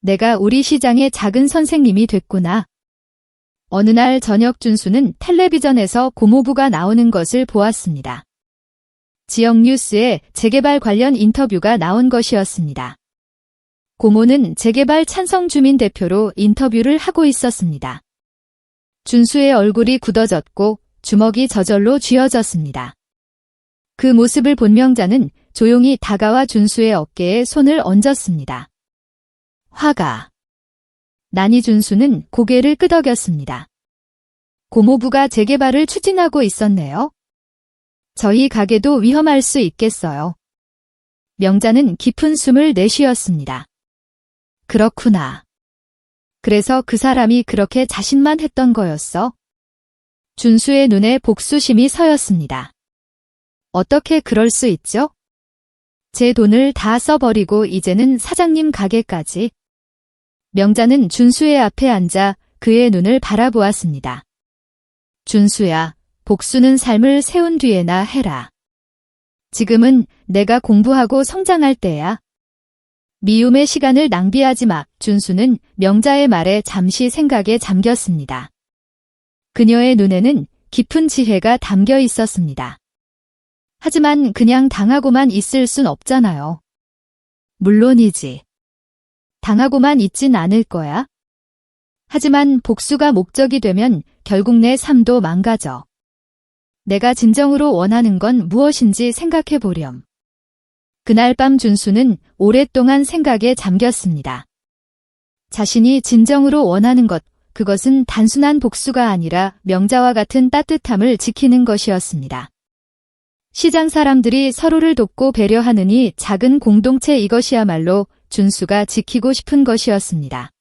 내가 우리 시장의 작은 선생님이 됐구나. 어느 날 저녁 준수는 텔레비전에서 고모부가 나오는 것을 보았습니다. 지역 뉴스에 재개발 관련 인터뷰가 나온 것이었습니다. 고모는 재개발 찬성 주민 대표로 인터뷰를 하고 있었습니다. 준수의 얼굴이 굳어졌고 주먹이 저절로 쥐어졌습니다. 그 모습을 본 명자는 조용히 다가와 준수의 어깨에 손을 얹었습니다. 화가 나니 준수는 고개를 끄덕였습니다. 고모부가 재개발을 추진하고 있었네요. 저희 가게도 위험할 수 있겠어요. 명자는 깊은 숨을 내쉬었습니다. 그렇구나. 그래서 그 사람이 그렇게 자신만 했던 거였어? 준수의 눈에 복수심이 서였습니다. 어떻게 그럴 수 있죠? 제 돈을 다 써버리고 이제는 사장님 가게까지. 명자는 준수의 앞에 앉아 그의 눈을 바라보았습니다. 준수야, 복수는 삶을 세운 뒤에나 해라. 지금은 내가 공부하고 성장할 때야. 미움의 시간을 낭비하지 마. 준수는 명자의 말에 잠시 생각에 잠겼습니다. 그녀의 눈에는 깊은 지혜가 담겨 있었습니다. 하지만 그냥 당하고만 있을 순 없잖아요. 물론이지. 당하고만 있진 않을 거야. 하지만 복수가 목적이 되면 결국 내 삶도 망가져. 내가 진정으로 원하는 건 무엇인지 생각해 보렴. 그날 밤 준수는 오랫동안 생각에 잠겼습니다. 자신이 진정으로 원하는 것, 그것은 단순한 복수가 아니라 명자와 같은 따뜻함을 지키는 것이었습니다. 시장 사람들이 서로를 돕고 배려하느니 작은 공동체, 이것이야말로 준수가 지키고 싶은 것이었습니다.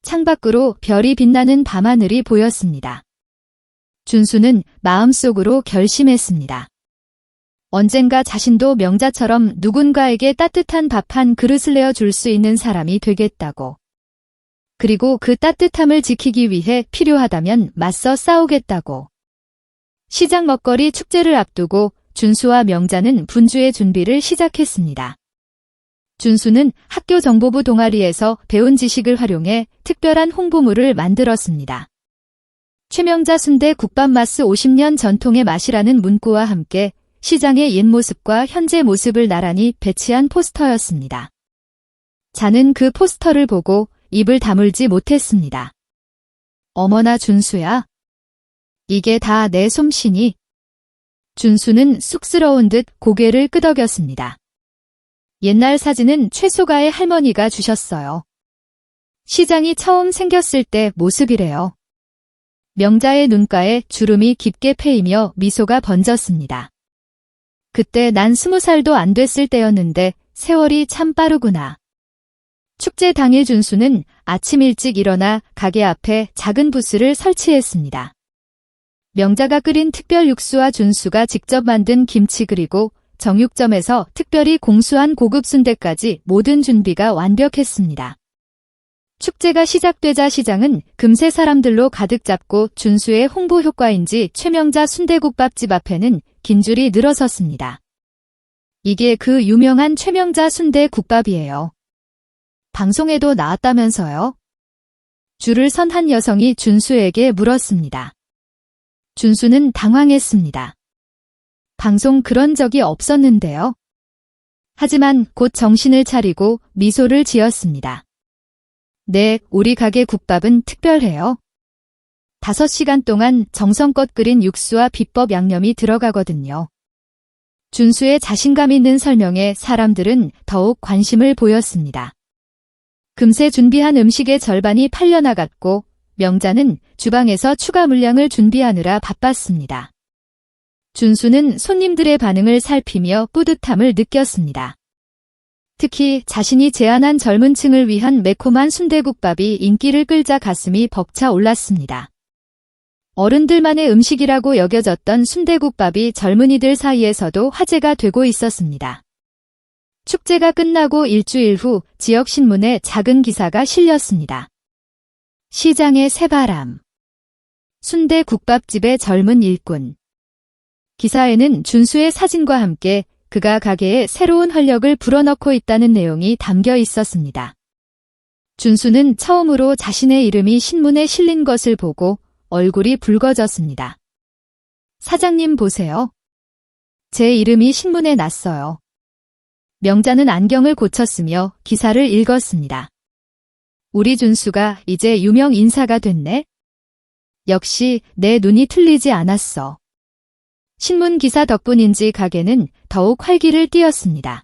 창밖으로 별이 빛나는 밤하늘이 보였습니다. 준수는 마음속으로 결심했습니다. 언젠가 자신도 명자처럼 누군가에게 따뜻한 밥 한 그릇을 내어줄 수 있는 사람이 되겠다고. 그리고 그 따뜻함을 지키기 위해 필요하다면 맞서 싸우겠다고. 시장 먹거리 축제를 앞두고 준수와 명자는 분주의 준비를 시작했습니다. 준수는 학교 정보부 동아리에서 배운 지식을 활용해 특별한 홍보물을 만들었습니다. 최명자 순대 국밥 맛스 50년 전통의 맛이라는 문구와 함께 시장의 옛 모습과 현재 모습을 나란히 배치한 포스터였습니다. 자는 그 포스터를 보고 입을 다물지 못했습니다. 어머나 준수야. 이게 다 내 솜씨니? 준수는 쑥스러운 듯 고개를 끄덕였습니다. 옛날 사진은 최소가의 할머니가 주셨어요. 시장이 처음 생겼을 때 모습이래요. 명자의 눈가에 주름이 깊게 패이며 미소가 번졌습니다. 그때 난 20살도 안 됐을 때였는데 세월이 참 빠르구나. 축제 당일 준수는 아침 일찍 일어나 가게 앞에 작은 부스를 설치했습니다. 명자가 끓인 특별 육수와 준수가 직접 만든 김치 그리고 정육점에서 특별히 공수한 고급 순대까지 모든 준비가 완벽했습니다. 축제가 시작되자 시장은 금세 사람들로 가득 잡고 준수의 홍보 효과인지 최명자 순대국밥집 앞에는 긴 줄이 늘어섰습니다. 이게 그 유명한 최명자 순대국밥이에요. 방송에도 나왔다면서요? 줄을 선 한 여성이 준수에게 물었습니다. 준수는 당황했습니다. 방송 그런 적이 없었는데요. 하지만 곧 정신을 차리고 미소를 지었습니다. 네, 우리 가게 국밥은 특별해요. 5시간 동안 정성껏 끓인 육수와 비법 양념이 들어가거든요. 준수의 자신감 있는 설명에 사람들은 더욱 관심을 보였습니다. 금세 준비한 음식의 절반이 팔려나갔고 명자는 주방에서 추가 물량을 준비하느라 바빴습니다. 준수는 손님들의 반응을 살피며 뿌듯함을 느꼈습니다. 특히 자신이 제안한 젊은 층을 위한 매콤한 순대국밥이 인기를 끌자 가슴이 벅차 올랐습니다. 어른들만의 음식이라고 여겨졌던 순대국밥이 젊은이들 사이에서도 화제가 되고 있었습니다. 축제가 끝나고 일주일 후 지역 신문에 작은 기사가 실렸습니다. 시장의 새바람. 순대국밥집의 젊은 일꾼. 기사에는 준수의 사진과 함께 그가 가게에 새로운 활력을 불어넣고 있다는 내용이 담겨 있었습니다. 준수는 처음으로 자신의 이름이 신문에 실린 것을 보고 얼굴이 붉어졌습니다. 사장님 보세요. 제 이름이 신문에 났어요. 명자는 안경을 고쳤으며 기사를 읽었습니다. 우리 준수가 이제 유명 인사가 됐네? 역시 내 눈이 틀리지 않았어. 신문 기사 덕분인지 가게는 더욱 활기를 띠었습니다.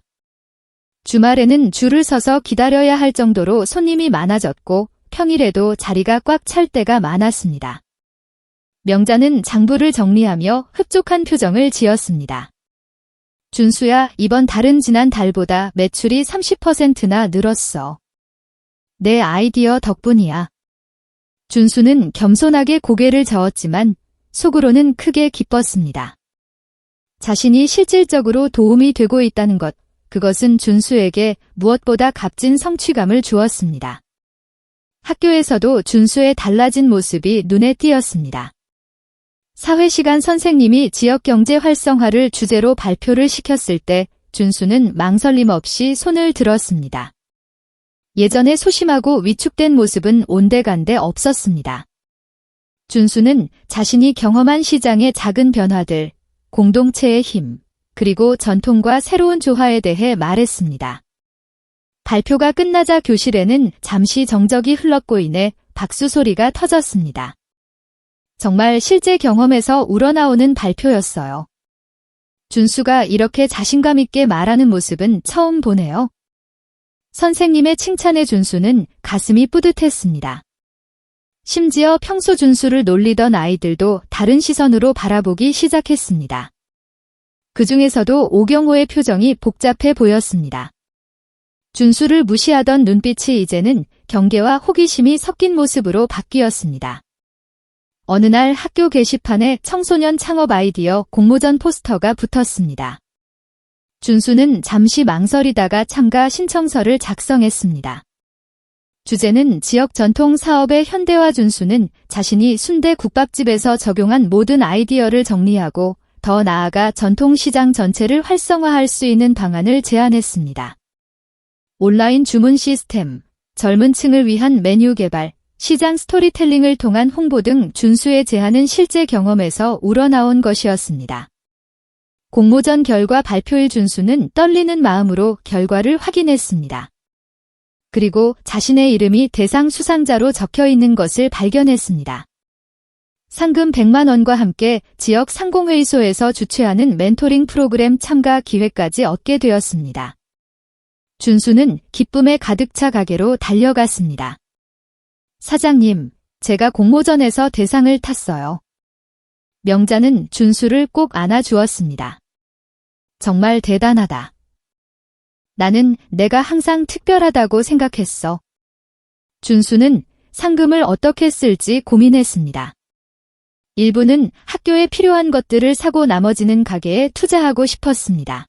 주말에는 줄을 서서 기다려야 할 정도로 손님이 많아졌고 평일에도 자리가 꽉 찰 때가 많았습니다. 명자는 장부를 정리하며 흡족한 표정을 지었습니다. 준수야, 이번 달은 지난 달보다 매출이 30%나 늘었어. 내 아이디어 덕분이야. 준수는 겸손하게 고개를 저었지만 속으로는 크게 기뻤습니다. 자신이 실질적으로 도움이 되고 있다는 것, 그것은 준수에게 무엇보다 값진 성취감을 주었습니다. 학교에서도 준수의 달라진 모습이 눈에 띄었습니다. 사회시간 선생님이 지역경제 활성화를 주제로 발표를 시켰을 때 준수는 망설임 없이 손을 들었습니다. 예전에 소심하고 위축된 모습은 온데간데 없었습니다. 준수는 자신이 경험한 시장의 작은 변화들, 공동체의 힘, 그리고 전통과 새로운 조화에 대해 말했습니다. 발표가 끝나자 교실에는 잠시 정적이 흘렀고 이내 박수 소리가 터졌습니다. 정말 실제 경험에서 우러나오는 발표였어요. 준수가 이렇게 자신감 있게 말하는 모습은 처음 보네요. 선생님의 칭찬에 준수는 가슴이 뿌듯했습니다. 심지어 평소 준수를 놀리던 아이들도 다른 시선으로 바라보기 시작했습니다. 그 중에서도 오경호의 표정이 복잡해 보였습니다. 준수를 무시하던 눈빛이 이제는 경계와 호기심이 섞인 모습으로 바뀌었습니다. 어느 날 학교 게시판에 청소년 창업 아이디어 공모전 포스터가 붙었습니다. 준수는 잠시 망설이다가 참가 신청서를 작성했습니다. 주제는 지역 전통 사업의 현대화. 준수는 자신이 순대국밥집에서 적용한 모든 아이디어를 정리하고 더 나아가 전통시장 전체를 활성화할 수 있는 방안을 제안했습니다. 온라인 주문 시스템, 젊은 층을 위한 메뉴 개발, 시장 스토리텔링을 통한 홍보 등 준수의 제안은 실제 경험에서 우러나온 것이었습니다. 공모전 결과 발표일 준수는 떨리는 마음으로 결과를 확인했습니다. 그리고 자신의 이름이 대상 수상자로 적혀 있는 것을 발견했습니다. 상금 100만 원과 함께 지역 상공회의소에서 주최하는 멘토링 프로그램 참가 기회까지 얻게 되었습니다. 준수는 기쁨에 가득 차 가게로 달려갔습니다. 사장님, 제가 공모전에서 대상을 탔어요. 명자는 준수를 꼭 안아주었습니다. 정말 대단하다. 나는 내가 항상 특별하다고 생각했어. 준수는 상금을 어떻게 쓸지 고민했습니다. 일부는 학교에 필요한 것들을 사고 나머지는 가게에 투자하고 싶었습니다.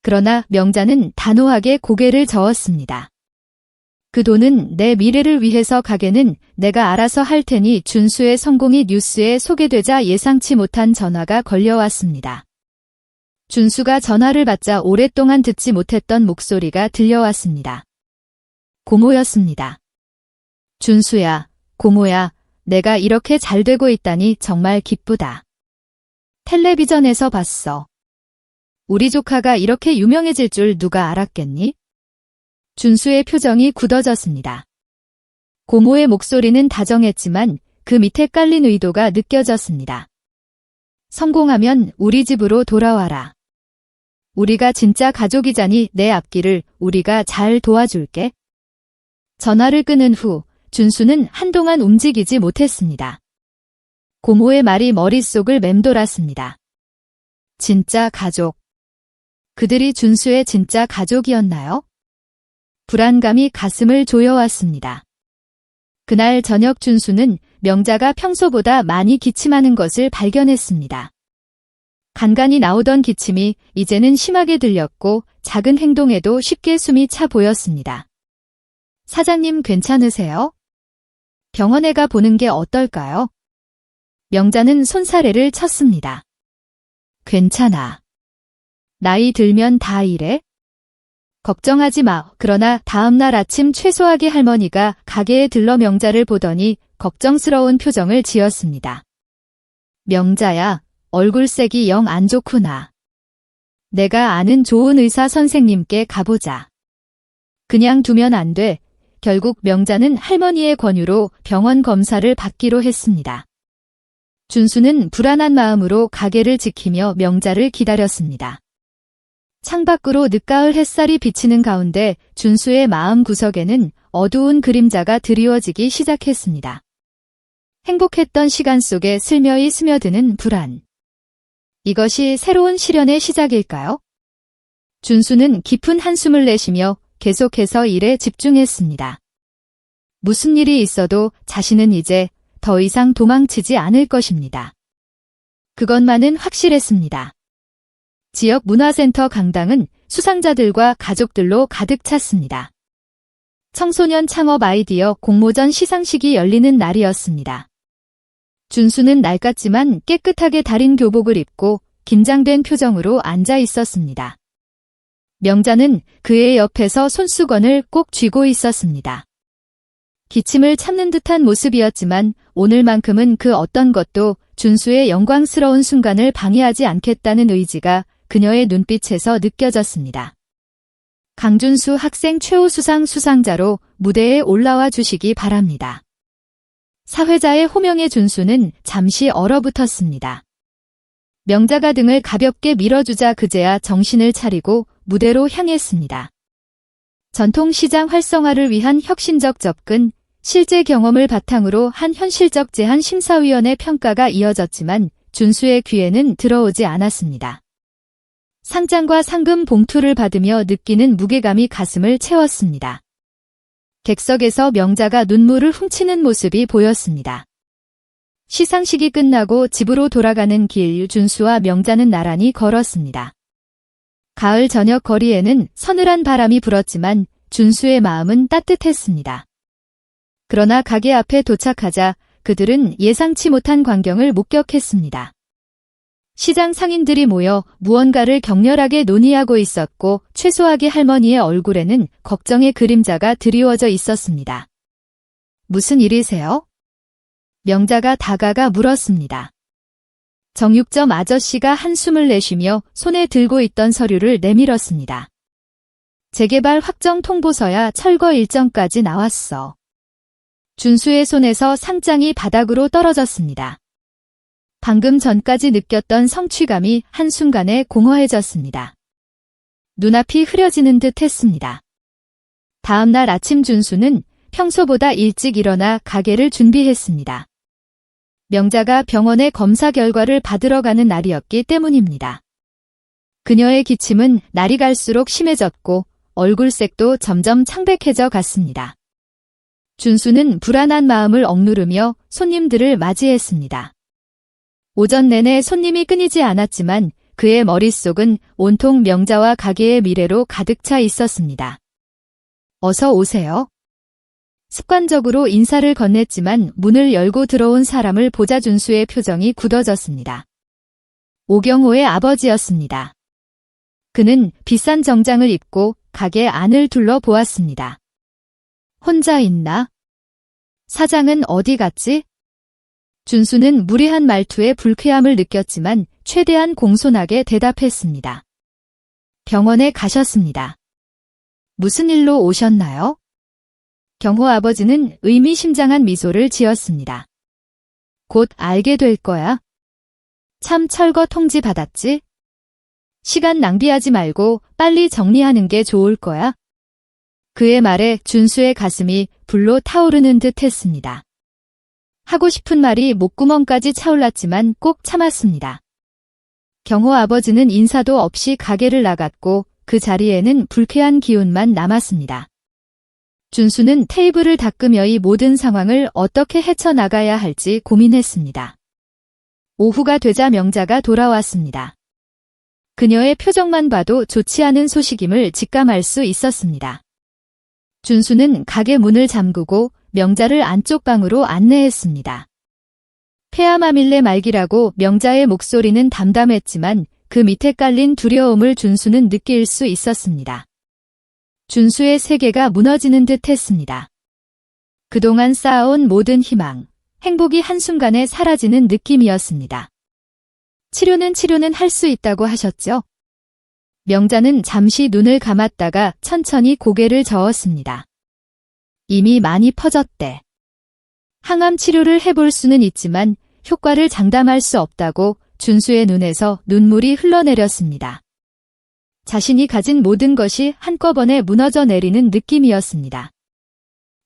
그러나 명자는 단호하게 고개를 저었습니다. 그 돈은 내 미래를 위해서 가게는 내가 알아서 할 테니 준수의 성공이 뉴스에 소개되자 예상치 못한 전화가 걸려왔습니다. 준수가 전화를 받자 오랫동안 듣지 못했던 목소리가 들려왔습니다. 고모였습니다. 준수야, 고모야, 내가 이렇게 잘 되고 있다니 정말 기쁘다. 텔레비전에서 봤어. 우리 조카가 이렇게 유명해질 줄 누가 알았겠니? 준수의 표정이 굳어졌습니다. 고모의 목소리는 다정했지만 그 밑에 깔린 의도가 느껴졌습니다. 성공하면 우리 집으로 돌아와라. 우리가 진짜 가족이자니 내 앞길을 우리가 잘 도와줄게. 전화를 끊은 후 준수는 한동안 움직이지 못했습니다. 고모의 말이 머릿속을 맴돌았습니다. 진짜 가족. 그들이 준수의 진짜 가족이었나요? 불안감이 가슴을 조여왔습니다. 그날 저녁 준수는 명자가 평소보다 많이 기침하는 것을 발견했습니다. 간간이 나오던 기침이 이제는 심하게 들렸고 작은 행동에도 쉽게 숨이 차 보였습니다. 사장님 괜찮으세요? 병원에 가 보는 게 어떨까요? 명자는 손사래를 쳤습니다. 괜찮아. 나이 들면 다 이래? 걱정하지 마. 그러나 다음날 아침 최소하게 할머니가 가게에 들러 명자를 보더니 걱정스러운 표정을 지었습니다. 명자야, 얼굴색이 영 안 좋구나. 내가 아는 좋은 의사 선생님께 가보자. 그냥 두면 안 돼. 결국 명자는 할머니의 권유로 병원 검사를 받기로 했습니다. 준수는 불안한 마음으로 가게를 지키며 명자를 기다렸습니다. 창밖으로 늦가을 햇살이 비치는 가운데 준수의 마음 구석에는 어두운 그림자가 드리워지기 시작했습니다. 행복했던 시간 속에 슬며이 스며드는 불안. 이것이 새로운 시련의 시작일까요? 준수는 깊은 한숨을 내쉬며 계속해서 일에 집중했습니다. 무슨 일이 있어도 자신은 이제 더 이상 도망치지 않을 것입니다. 그것만은 확실했습니다. 지역 문화센터 강당은 수상자들과 가족들로 가득 찼습니다. 청소년 창업 아이디어 공모전 시상식이 열리는 날이었습니다. 준수는 낡았지만 깨끗하게 다린 교복을 입고 긴장된 표정으로 앉아 있었습니다. 명자는 그의 옆에서 손수건을 꼭 쥐고 있었습니다. 기침을 참는 듯한 모습이었지만 오늘만큼은 그 어떤 것도 준수의 영광스러운 순간을 방해하지 않겠다는 의지가 그녀의 눈빛에서 느껴졌습니다. 강준수 학생 최우수상 수상자로 무대에 올라와 주시기 바랍니다. 사회자의 호명에 준수는 잠시 얼어붙었습니다. 명자가 등을 가볍게 밀어주자 그제야 정신을 차리고 무대로 향했습니다. 전통시장 활성화를 위한 혁신적 접근, 실제 경험을 바탕으로 한 현실적 제한 심사위원회 평가가 이어졌지만 준수의 귀에는 들어오지 않았습니다. 상장과 상금 봉투를 받으며 느끼는 무게감이 가슴을 채웠습니다. 객석에서 명자가 눈물을 훔치는 모습이 보였습니다. 시상식이 끝나고 집으로 돌아가는 길 준수와 명자는 나란히 걸었습니다. 가을 저녁 거리에는 서늘한 바람이 불었지만 준수의 마음은 따뜻했습니다. 그러나 가게 앞에 도착하자 그들은 예상치 못한 광경을 목격했습니다. 시장 상인들이 모여 무언가를 격렬하게 논의하고 있었고 최소하게 할머니의 얼굴에는 걱정의 그림자가 드리워져 있었습니다. 무슨 일이세요? 명자가 다가가 물었습니다. 정육점 아저씨가 한숨을 내쉬며 손에 들고 있던 서류를 내밀었습니다. 재개발 확정 통보서야 철거 일정까지 나왔어. 준수의 손에서 상장이 바닥으로 떨어졌습니다. 방금 전까지 느꼈던 성취감이 한순간에 공허해졌습니다. 눈앞이 흐려지는 듯 했습니다. 다음 날 아침 준수는 평소보다 일찍 일어나 가게를 준비했습니다. 명자가 병원에 검사 결과를 받으러 가는 날이었기 때문입니다. 그녀의 기침은 날이 갈수록 심해졌고 얼굴색도 점점 창백해져 갔습니다. 준수는 불안한 마음을 억누르며 손님들을 맞이했습니다. 오전 내내 손님이 끊이지 않았지만 그의 머릿속은 온통 명자와 가게의 미래로 가득 차 있었습니다. 어서 오세요. 습관적으로 인사를 건넸지만 문을 열고 들어온 사람을 보자 준수의 표정이 굳어졌습니다. 오경호의 아버지였습니다. 그는 비싼 정장을 입고 가게 안을 둘러보았습니다. 혼자 있나? 사장은 어디 갔지? 준수는 무례한 말투에 불쾌함을 느꼈지만 최대한 공손하게 대답했습니다. 병원에 가셨습니다. 무슨 일로 오셨나요? 경호 아버지는 의미심장한 미소를 지었습니다. 곧 알게 될 거야. 참 철거 통지 받았지? 시간 낭비하지 말고 빨리 정리하는 게 좋을 거야. 그의 말에 준수의 가슴이 불로 타오르는 듯 했습니다. 하고 싶은 말이 목구멍까지 차올랐지만 꼭 참았습니다. 경호 아버지는 인사도 없이 가게를 나갔고 그 자리에는 불쾌한 기운만 남았습니다. 준수는 테이블을 닦으며 이 모든 상황을 어떻게 헤쳐나가야 할지 고민했습니다. 오후가 되자 명자가 돌아왔습니다. 그녀의 표정만 봐도 좋지 않은 소식임을 직감할 수 있었습니다. 준수는 가게 문을 잠그고 명자를 안쪽 방으로 안내했습니다. 폐암아밀레 말기라고 명자의 목소리는 담담했지만 그 밑에 깔린 두려움을 준수는 느낄 수 있었습니다. 준수의 세계가 무너지는 듯 했습니다. 그동안 쌓아온 모든 희망, 행복이 한순간에 사라지는 느낌이었습니다. 치료는 할 수 있다고 하셨죠? 명자는 잠시 눈을 감았다가 천천히 고개를 저었습니다. 이미 많이 퍼졌대. 항암 치료를 해볼 수는 있지만 효과를 장담할 수 없다고 준수의 눈에서 눈물이 흘러내렸습니다. 자신이 가진 모든 것이 한꺼번에 무너져 내리는 느낌이었습니다.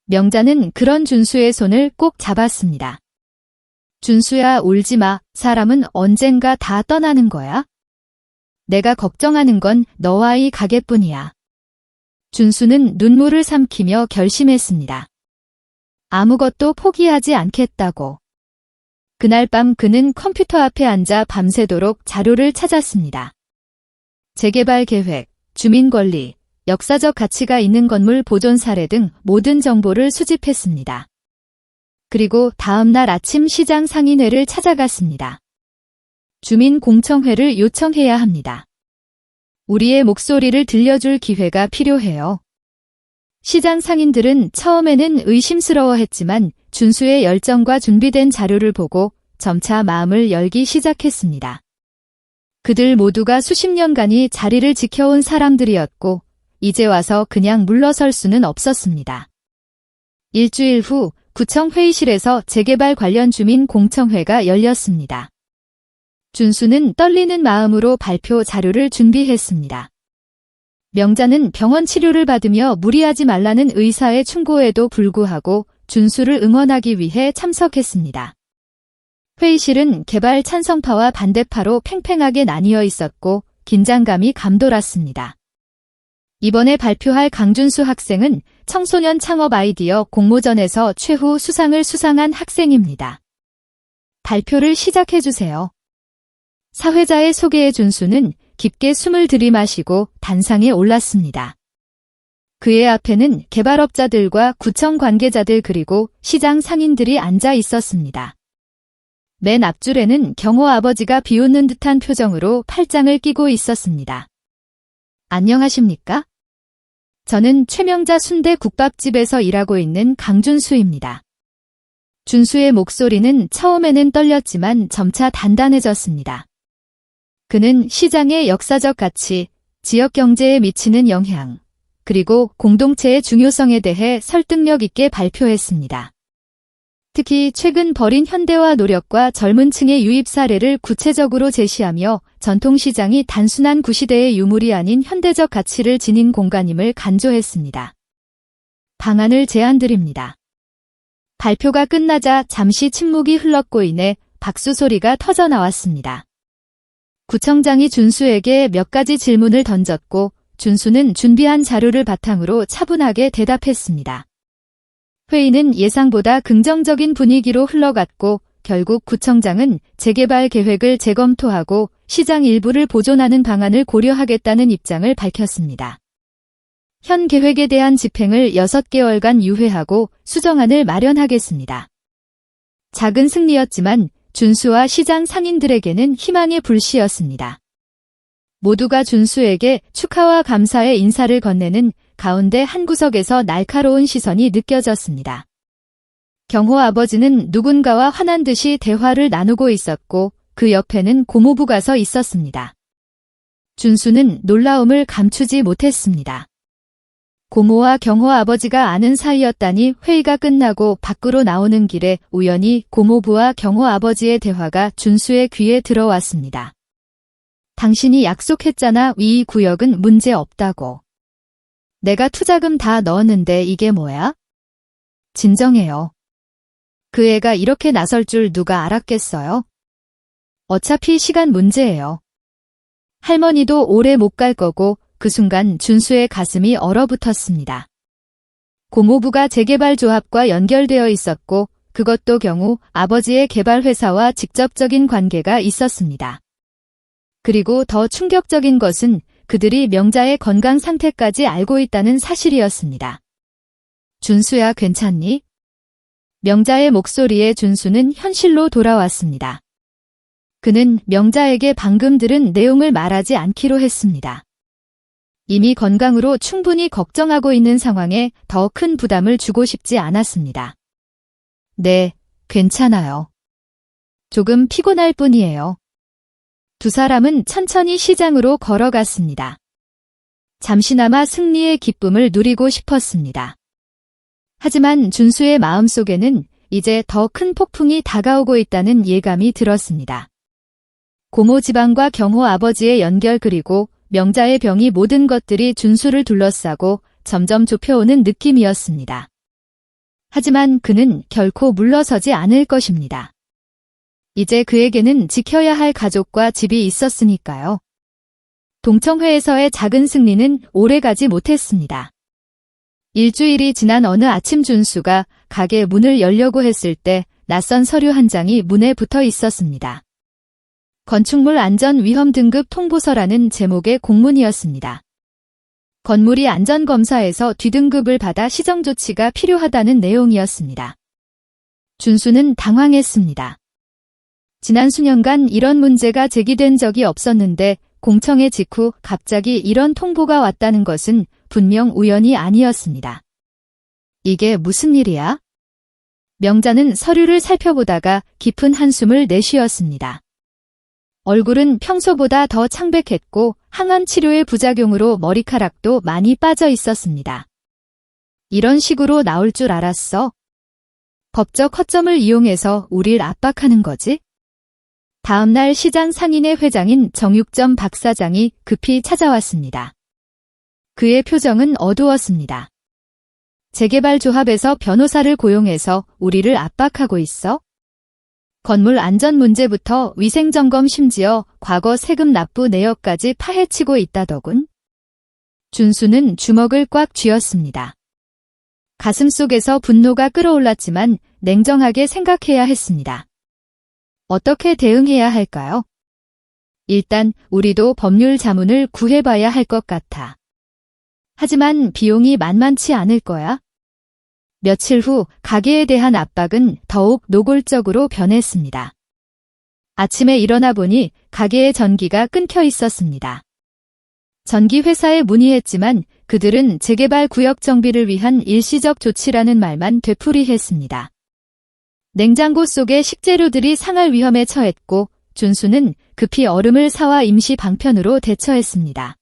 명자는 그런 준수의 손을 꼭 잡았습니다. 준수야, 울지 마. 사람은 언젠가 다 떠나는 거야. 내가 걱정하는 건 너와 이 가게뿐이야. 준수는 눈물을 삼키며 결심했습니다. 아무것도 포기하지 않겠다고. 그날 밤 그는 컴퓨터 앞에 앉아 밤새도록 자료를 찾았습니다. 재개발 계획, 주민권리, 역사적 가치가 있는 건물 보존 사례 등 모든 정보를 수집했습니다. 그리고 다음 날 아침 시장 상인회를 찾아갔습니다. 주민공청회를 요청해야 합니다. 우리의 목소리를 들려줄 기회가 필요해요. 시장 상인들은 처음에는 의심스러워했지만 준수의 열정과 준비된 자료를 보고 점차 마음을 열기 시작했습니다. 그들 모두가 수십 년간이 자리를 지켜온 사람들이었고 이제 와서 그냥 물러설 수는 없었습니다. 일주일 후 구청 회의실에서 재개발 관련 주민 공청회가 열렸습니다. 준수는 떨리는 마음으로 발표 자료를 준비했습니다. 명자는 병원 치료를 받으며 무리하지 말라는 의사의 충고에도 불구하고 준수를 응원하기 위해 참석했습니다. 회의실은 개발 찬성파와 반대파로 팽팽하게 나뉘어 있었고 긴장감이 감돌았습니다. 이번에 발표할 강준수 학생은 청소년 창업 아이디어 공모전에서 최후 수상을 수상한 학생입니다. 발표를 시작해주세요. 사회자의 소개에 준수는 깊게 숨을 들이마시고 단상에 올랐습니다. 그의 앞에는 개발업자들과 구청 관계자들 그리고 시장 상인들이 앉아 있었습니다. 맨 앞줄에는 경호 아버지가 비웃는 듯한 표정으로 팔짱을 끼고 있었습니다. 안녕하십니까? 저는 최명자 순대국밥집에서 일하고 있는 강준수입니다. 준수의 목소리는 처음에는 떨렸지만 점차 단단해졌습니다. 그는 시장의 역사적 가치, 지역 경제에 미치는 영향, 그리고 공동체의 중요성에 대해 설득력 있게 발표했습니다. 특히 최근 벌인 현대화 노력과 젊은 층의 유입 사례를 구체적으로 제시하며 전통시장이 단순한 구시대의 유물이 아닌 현대적 가치를 지닌 공간임을 강조했습니다. 방안을 제안드립니다. 발표가 끝나자 잠시 침묵이 흘렀고 이내 박수 소리가 터져 나왔습니다. 구청장이 준수에게 몇 가지 질문을 던졌고 준수는 준비한 자료를 바탕으로 차분하게 대답했습니다. 회의는 예상보다 긍정적인 분위기로 흘러갔고 결국 구청장은 재개발 계획을 재검토하고 시장 일부를 보존하는 방안을 고려하겠다는 입장을 밝혔습니다. 현 계획에 대한 집행을 6개월간 유예하고 수정안을 마련하겠습니다. 작은 승리였지만 준수와 시장 상인들에게는 희망의 불씨였습니다. 모두가 준수에게 축하와 감사의 인사를 건네는 가운데 한 구석에서 날카로운 시선이 느껴졌습니다. 경호 아버지는 누군가와 화난 듯이 대화를 나누고 있었고 그 옆에는 고모부가 서 있었습니다. 준수는 놀라움을 감추지 못했습니다. 고모와 경호 아버지가 아는 사이였다니. 회의가 끝나고 밖으로 나오는 길에 우연히 고모부와 경호 아버지의 대화가 준수의 귀에 들어왔습니다. 당신이 약속했잖아. 이 구역은 문제 없다고. 내가 투자금 다 넣었는데 이게 뭐야? 진정해요. 그 애가 이렇게 나설 줄 누가 알았겠어요? 어차피 시간 문제예요. 할머니도 오래 못 갈 거고. 그 순간 준수의 가슴이 얼어붙었습니다. 고모부가 재개발 조합과 연결되어 있었고 그것도 경우 아버지의 개발 회사와 직접적인 관계가 있었습니다. 그리고 더 충격적인 것은 그들이 명자의 건강 상태까지 알고 있다는 사실이었습니다. 준수야, 괜찮니? 명자의 목소리에 준수는 현실로 돌아왔습니다. 그는 명자에게 방금 들은 내용을 말하지 않기로 했습니다. 이미 건강으로 충분히 걱정하고 있는 상황에 더 큰 부담을 주고 싶지 않았습니다. 네, 괜찮아요. 조금 피곤할 뿐이에요. 두 사람은 천천히 시장으로 걸어갔습니다. 잠시나마 승리의 기쁨을 누리고 싶었습니다. 하지만 준수의 마음속에는 이제 더 큰 폭풍이 다가오고 있다는 예감이 들었습니다. 고모 지방과 경호 아버지의 연결 그리고 명자의 병이 모든 것들이 준수를 둘러싸고 점점 좁혀오는 느낌이었습니다. 하지만 그는 결코 물러서지 않을 것입니다. 이제 그에게는 지켜야 할 가족과 집이 있었으니까요. 동청회에서의 작은 승리는 오래가지 못했습니다. 일주일이 지난 어느 아침 준수가 가게 문을 열려고 했을 때 낯선 서류 한 장이 문에 붙어 있었습니다. 건축물 안전 위험 등급 통보서라는 제목의 공문이었습니다. 건물이 안전검사에서 D등급을 받아 시정 조치가 필요하다는 내용이었습니다. 준수는 당황했습니다. 지난 수년간 이런 문제가 제기된 적이 없었는데 공청회 직후 갑자기 이런 통보가 왔다는 것은 분명 우연이 아니었습니다. 이게 무슨 일이야? 명자는 서류를 살펴보다가 깊은 한숨을 내쉬었습니다. 얼굴은 평소보다 더 창백했고 항암 치료의 부작용으로 머리카락도 많이 빠져 있었습니다. 이런 식으로 나올 줄 알았어? 법적 허점을 이용해서 우릴 압박하는 거지? 다음 날 시장 상인회 회장인 정육점 박 사장이 급히 찾아왔습니다. 그의 표정은 어두웠습니다. 재개발 조합에서 변호사를 고용해서 우리를 압박하고 있어? 건물 안전 문제부터 위생점검 심지어 과거 세금 납부 내역까지 파헤치고 있다더군. 준수는 주먹을 꽉 쥐었습니다. 가슴속에서 분노가 끓어올랐지만 냉정하게 생각해야 했습니다. 어떻게 대응해야 할까요? 일단 우리도 법률 자문을 구해봐야 할 것 같아. 하지만 비용이 만만치 않을 거야. 며칠 후 가게에 대한 압박은 더욱 노골적으로 변했습니다. 아침에 일어나 보니 가게의 전기가 끊겨 있었습니다. 전기회사에 문의했지만 그들은 재개발 구역 정비를 위한 일시적 조치라는 말만 되풀이했습니다. 냉장고 속의 식재료들이 상할 위험에 처했고 준수는 급히 얼음을 사와 임시 방편으로 대처했습니다.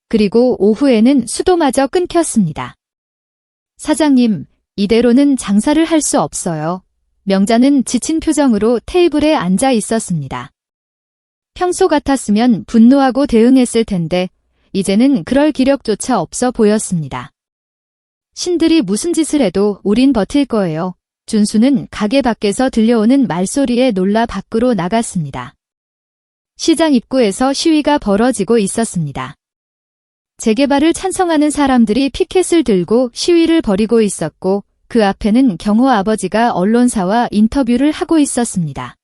그리고 오후에는 수도마저 끊겼습니다. 사장님, 이대로는 장사를 할 수 없어요. 명자는 지친 표정으로 테이블에 앉아 있었습니다. 평소 같았으면 분노하고 대응했을 텐데 이제는 그럴 기력조차 없어 보였습니다. 신들이 무슨 짓을 해도 우린 버틸 거예요. 준수는 가게 밖에서 들려오는 말소리에 놀라 밖으로 나갔습니다. 시장 입구에서 시위가 벌어지고 있었습니다. 재개발을 찬성하는 사람들이 피켓을 들고 시위를 벌이고 있었고 그 앞에는 경호 아버지가 언론사와 인터뷰를 하고 있었습니다.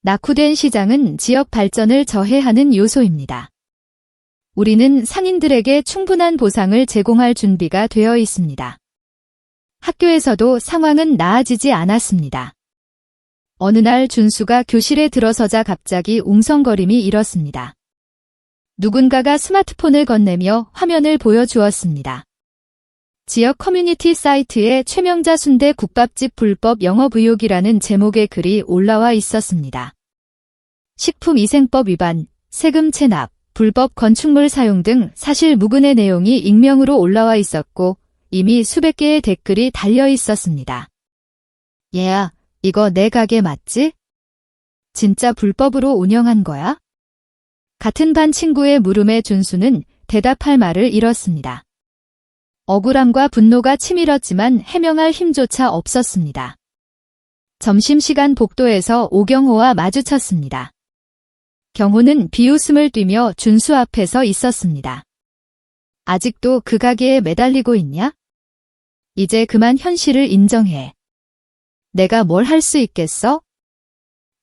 낙후된 시장은 지역 발전을 저해하는 요소입니다. 우리는 상인들에게 충분한 보상을 제공할 준비가 되어 있습니다. 학교에서도 상황은 나아지지 않았습니다. 어느 날 준수가 교실에 들어서자 갑자기 웅성거림이 일었습니다. 누군가가 스마트폰을 건네며 화면을 보여주었습니다. 지역 커뮤니티 사이트에 최명자 순대 국밥집 불법 영업 의혹이라는 제목의 글이 올라와 있었습니다. 식품위생법 위반, 세금 체납, 불법 건축물 사용 등 사실 무근의 내용이 익명으로 올라와 있었고 이미 수백 개의 댓글이 달려 있었습니다. 얘야, 이거 내 가게 맞지? 진짜 불법으로 운영한 거야? 같은 반 친구의 물음에 준수는 대답할 말을 잃었습니다. 억울함과 분노가 치밀었지만 해명할 힘조차 없었습니다. 점심시간 복도에서 오경호와 마주쳤습니다. 경호는 비웃음을 띠며 준수 앞에 서 있었습니다. 아직도 그 가게에 매달리고 있냐? 이제 그만 현실을 인정해. 내가 뭘 할 수 있겠어?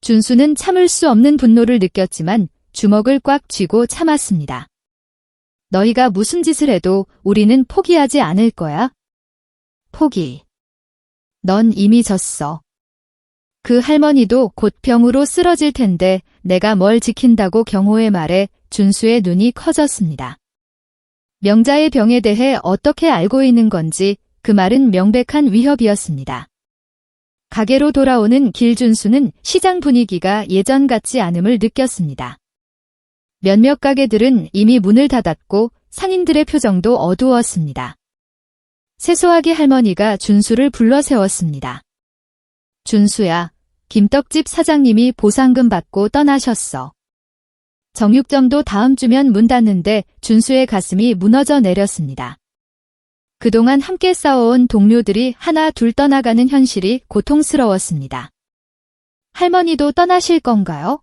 준수는 참을 수 없는 분노를 느꼈지만 주먹을 꽉 쥐고 참았습니다. 너희가 무슨 짓을 해도 우리는 포기하지 않을 거야. 포기. 넌 이미 졌어. 그 할머니도 곧 병으로 쓰러질 텐데 내가 뭘 지킨다고 경호의 말에 준수의 눈이 커졌습니다. 명자의 병에 대해 어떻게 알고 있는 건지 그 말은 명백한 위협이었습니다. 가게로 돌아오는 길준수는 시장 분위기가 예전 같지 않음을 느꼈습니다. 몇몇 가게들은 이미 문을 닫았고 상인들의 표정도 어두웠습니다. 세수하게 할머니가 준수를 불러 세웠습니다. 준수야, 김떡집 사장님이 보상금 받고 떠나셨어. 정육점도 다음 주면 문 닫는데 준수의 가슴이 무너져 내렸습니다. 그동안 함께 싸워온 동료들이 하나 둘 떠나가는 현실이 고통스러웠습니다. 할머니도 떠나실 건가요?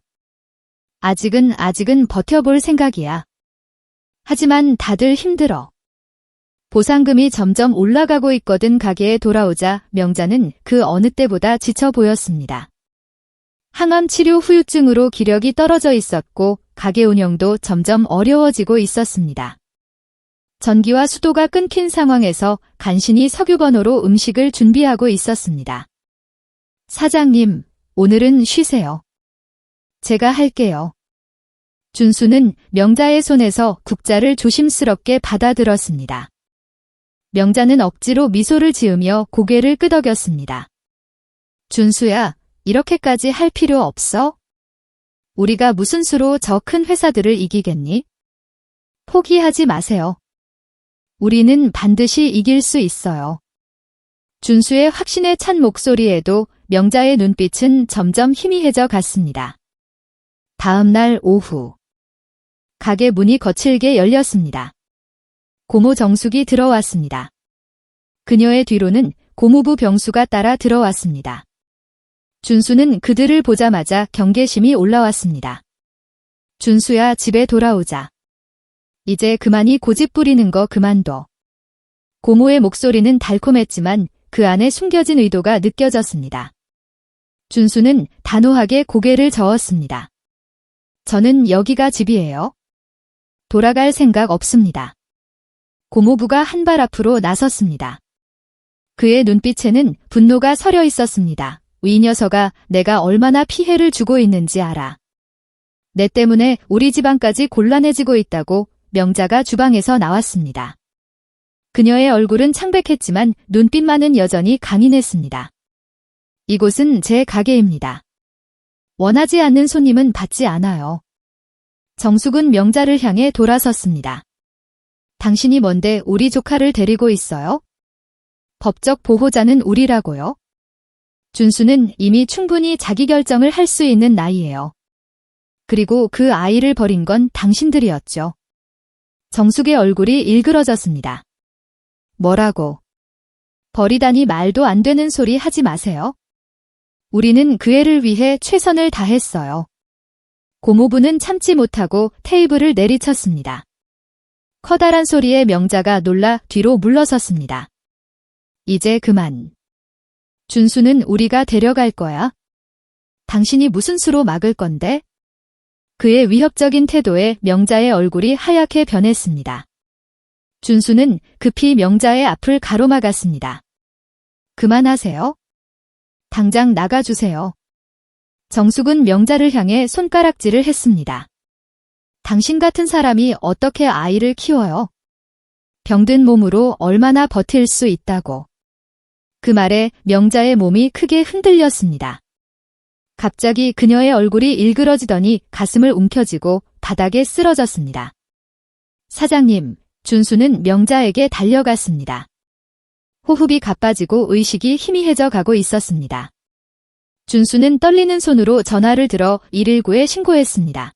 아직은 버텨볼 생각이야. 하지만 다들 힘들어. 보상금이 점점 올라가고 있거든. 가게에 돌아오자 명자는 그 어느 때보다 지쳐 보였습니다. 항암 치료 후유증으로 기력이 떨어져 있었고 가게 운영도 점점 어려워지고 있었습니다. 전기와 수도가 끊긴 상황에서 간신히 석유번호로 음식을 준비하고 있었습니다. 사장님, 오늘은 쉬세요. 제가 할게요. 준수는 명자의 손에서 국자를 조심스럽게 받아들었습니다. 명자는 억지로 미소를 지으며 고개를 끄덕였습니다. 준수야, 이렇게까지 할 필요 없어? 우리가 무슨 수로 저 큰 회사들을 이기겠니? 포기하지 마세요. 우리는 반드시 이길 수 있어요. 준수의 확신에 찬 목소리에도 명자의 눈빛은 점점 희미해져 갔습니다. 다음 날 오후 가게 문이 거칠게 열렸습니다. 고모 정숙이 들어왔습니다. 그녀의 뒤로는 고모부 병수가 따라 들어왔습니다. 준수는 그들을 보자마자 경계심이 올라왔습니다. 준수야, 집에 돌아오자. 이제 그만이 고집 부리는 거 그만둬. 고모의 목소리는 달콤했지만 그 안에 숨겨진 의도가 느껴졌습니다. 준수는 단호하게 고개를 저었습니다. 저는 여기가 집이에요. 돌아갈 생각 없습니다. 고모부가 한 발 앞으로 나섰습니다. 그의 눈빛에는 분노가 서려 있었습니다. 이 녀석아, 내가 얼마나 피해를 주고 있는지 알아. 내 때문에 우리 집안까지 곤란해지고 있다고. 명자가 주방에서 나왔습니다. 그녀의 얼굴은 창백했지만 눈빛만은 여전히 강인했습니다. 이곳은 제 가게입니다. 원하지 않는 손님은 받지 않아요. 정숙은 명자를 향해 돌아섰습니다. 당신이 뭔데 우리 조카를 데리고 있어요? 법적 보호자는 우리라고요? 준수는 이미 충분히 자기결정을 할 수 있는 나이예요. 그리고 그 아이를 버린 건 당신들이었죠. 정숙의 얼굴이 일그러졌습니다. 뭐라고? 버리다니 말도 안 되는 소리 하지 마세요. 우리는 그 애를 위해 최선을 다했어요. 고모부는 참지 못하고 테이블을 내리쳤습니다. 커다란 소리에 명자가 놀라 뒤로 물러섰습니다. 이제 그만. 준수는 우리가 데려갈 거야. 당신이 무슨 수로 막을 건데? 그의 위협적인 태도에 명자의 얼굴이 하얗게 변했습니다. 준수는 급히 명자의 앞을 가로막았습니다. 그만하세요. 당장 나가주세요. 정숙은 명자를 향해 손가락질을 했습니다. 당신 같은 사람이 어떻게 아이를 키워요? 병든 몸으로 얼마나 버틸 수 있다고. 그 말에 명자의 몸이 크게 흔들렸습니다. 갑자기 그녀의 얼굴이 일그러지더니 가슴을 움켜쥐고 바닥에 쓰러졌습니다. 사장님, 준수는 명자에게 달려갔습니다. 호흡이 가빠지고 의식이 희미해져 가고 있었습니다. 준수는 떨리는 손으로 전화를 들어 119에 신고했습니다.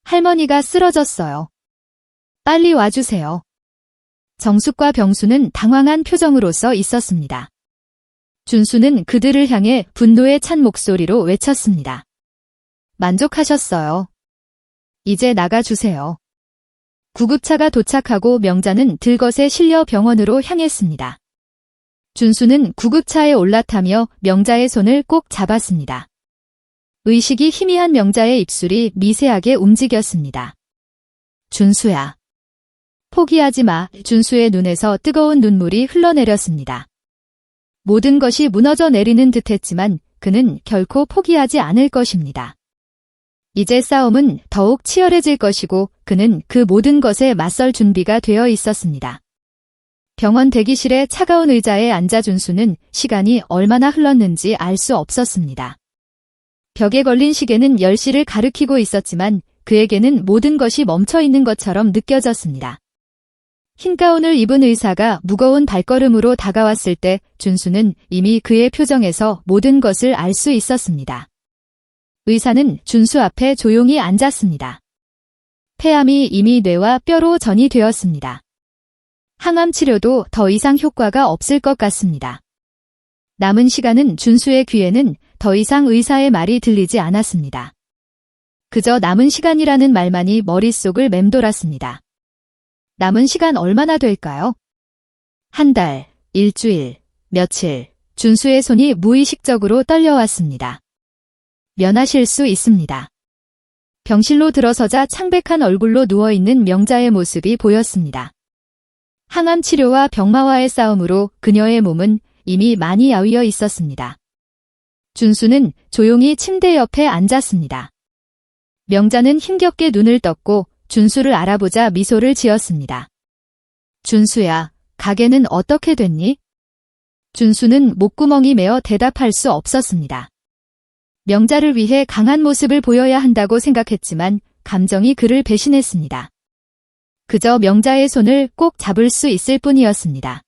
할머니가 쓰러졌어요. 빨리 와주세요. 정숙과 병수는 당황한 표정으로 써 있었습니다. 준수는 그들을 향해 분노에 찬 목소리로 외쳤습니다. 만족하셨어요. 이제 나가주세요. 구급차가 도착하고 명자는 들것에 실려 병원으로 향했습니다. 준수는 구급차에 올라타며 명자의 손을 꼭 잡았습니다. 의식이 희미한 명자의 입술이 미세하게 움직였습니다. 준수야. 포기하지 마. 준수의 눈에서 뜨거운 눈물이 흘러내렸습니다. 모든 것이 무너져 내리는 듯했지만 그는 결코 포기하지 않을 것입니다. 이제 싸움은 더욱 치열해질 것이고 그는 그 모든 것에 맞설 준비가 되어 있었습니다. 병원 대기실의 차가운 의자에 앉아 준수는 시간이 얼마나 흘렀는지 알 수 없었습니다. 벽에 걸린 시계는 10시를 가리키고 있었지만 그에게는 모든 것이 멈춰 있는 것처럼 느껴졌습니다. 흰 가운을 입은 의사가 무거운 발걸음으로 다가왔을 때 준수는 이미 그의 표정에서 모든 것을 알 수 있었습니다. 의사는 준수 앞에 조용히 앉았습니다. 폐암이 이미 뇌와 뼈로 전이 되었습니다. 항암 치료도 더 이상 효과가 없을 것 같습니다. 남은 시간은 준수의 귀에는 더 이상 의사의 말이 들리지 않았습니다. 그저 남은 시간이라는 말만이 머릿속을 맴돌았습니다. 남은 시간 얼마나 될까요? 한 달, 일주일, 며칠, 준수의 손이 무의식적으로 떨려왔습니다. 면하실 수 있습니다. 병실로 들어서자 창백한 얼굴로 누워있는 명자의 모습이 보였습니다. 항암 치료와 병마와의 싸움으로 그녀의 몸은 이미 많이 야위어 있었습니다. 준수는 조용히 침대 옆에 앉았습니다. 명자는 힘겹게 눈을 떴고 준수를 알아보자 미소를 지었습니다. 준수야, 가게는 어떻게 됐니? 준수는 목구멍이 메어 대답할 수 없었습니다. 명자를 위해 강한 모습을 보여야 한다고 생각했지만 감정이 그를 배신했습니다. 그저 명자의 손을 꼭 잡을 수 있을 뿐이었습니다.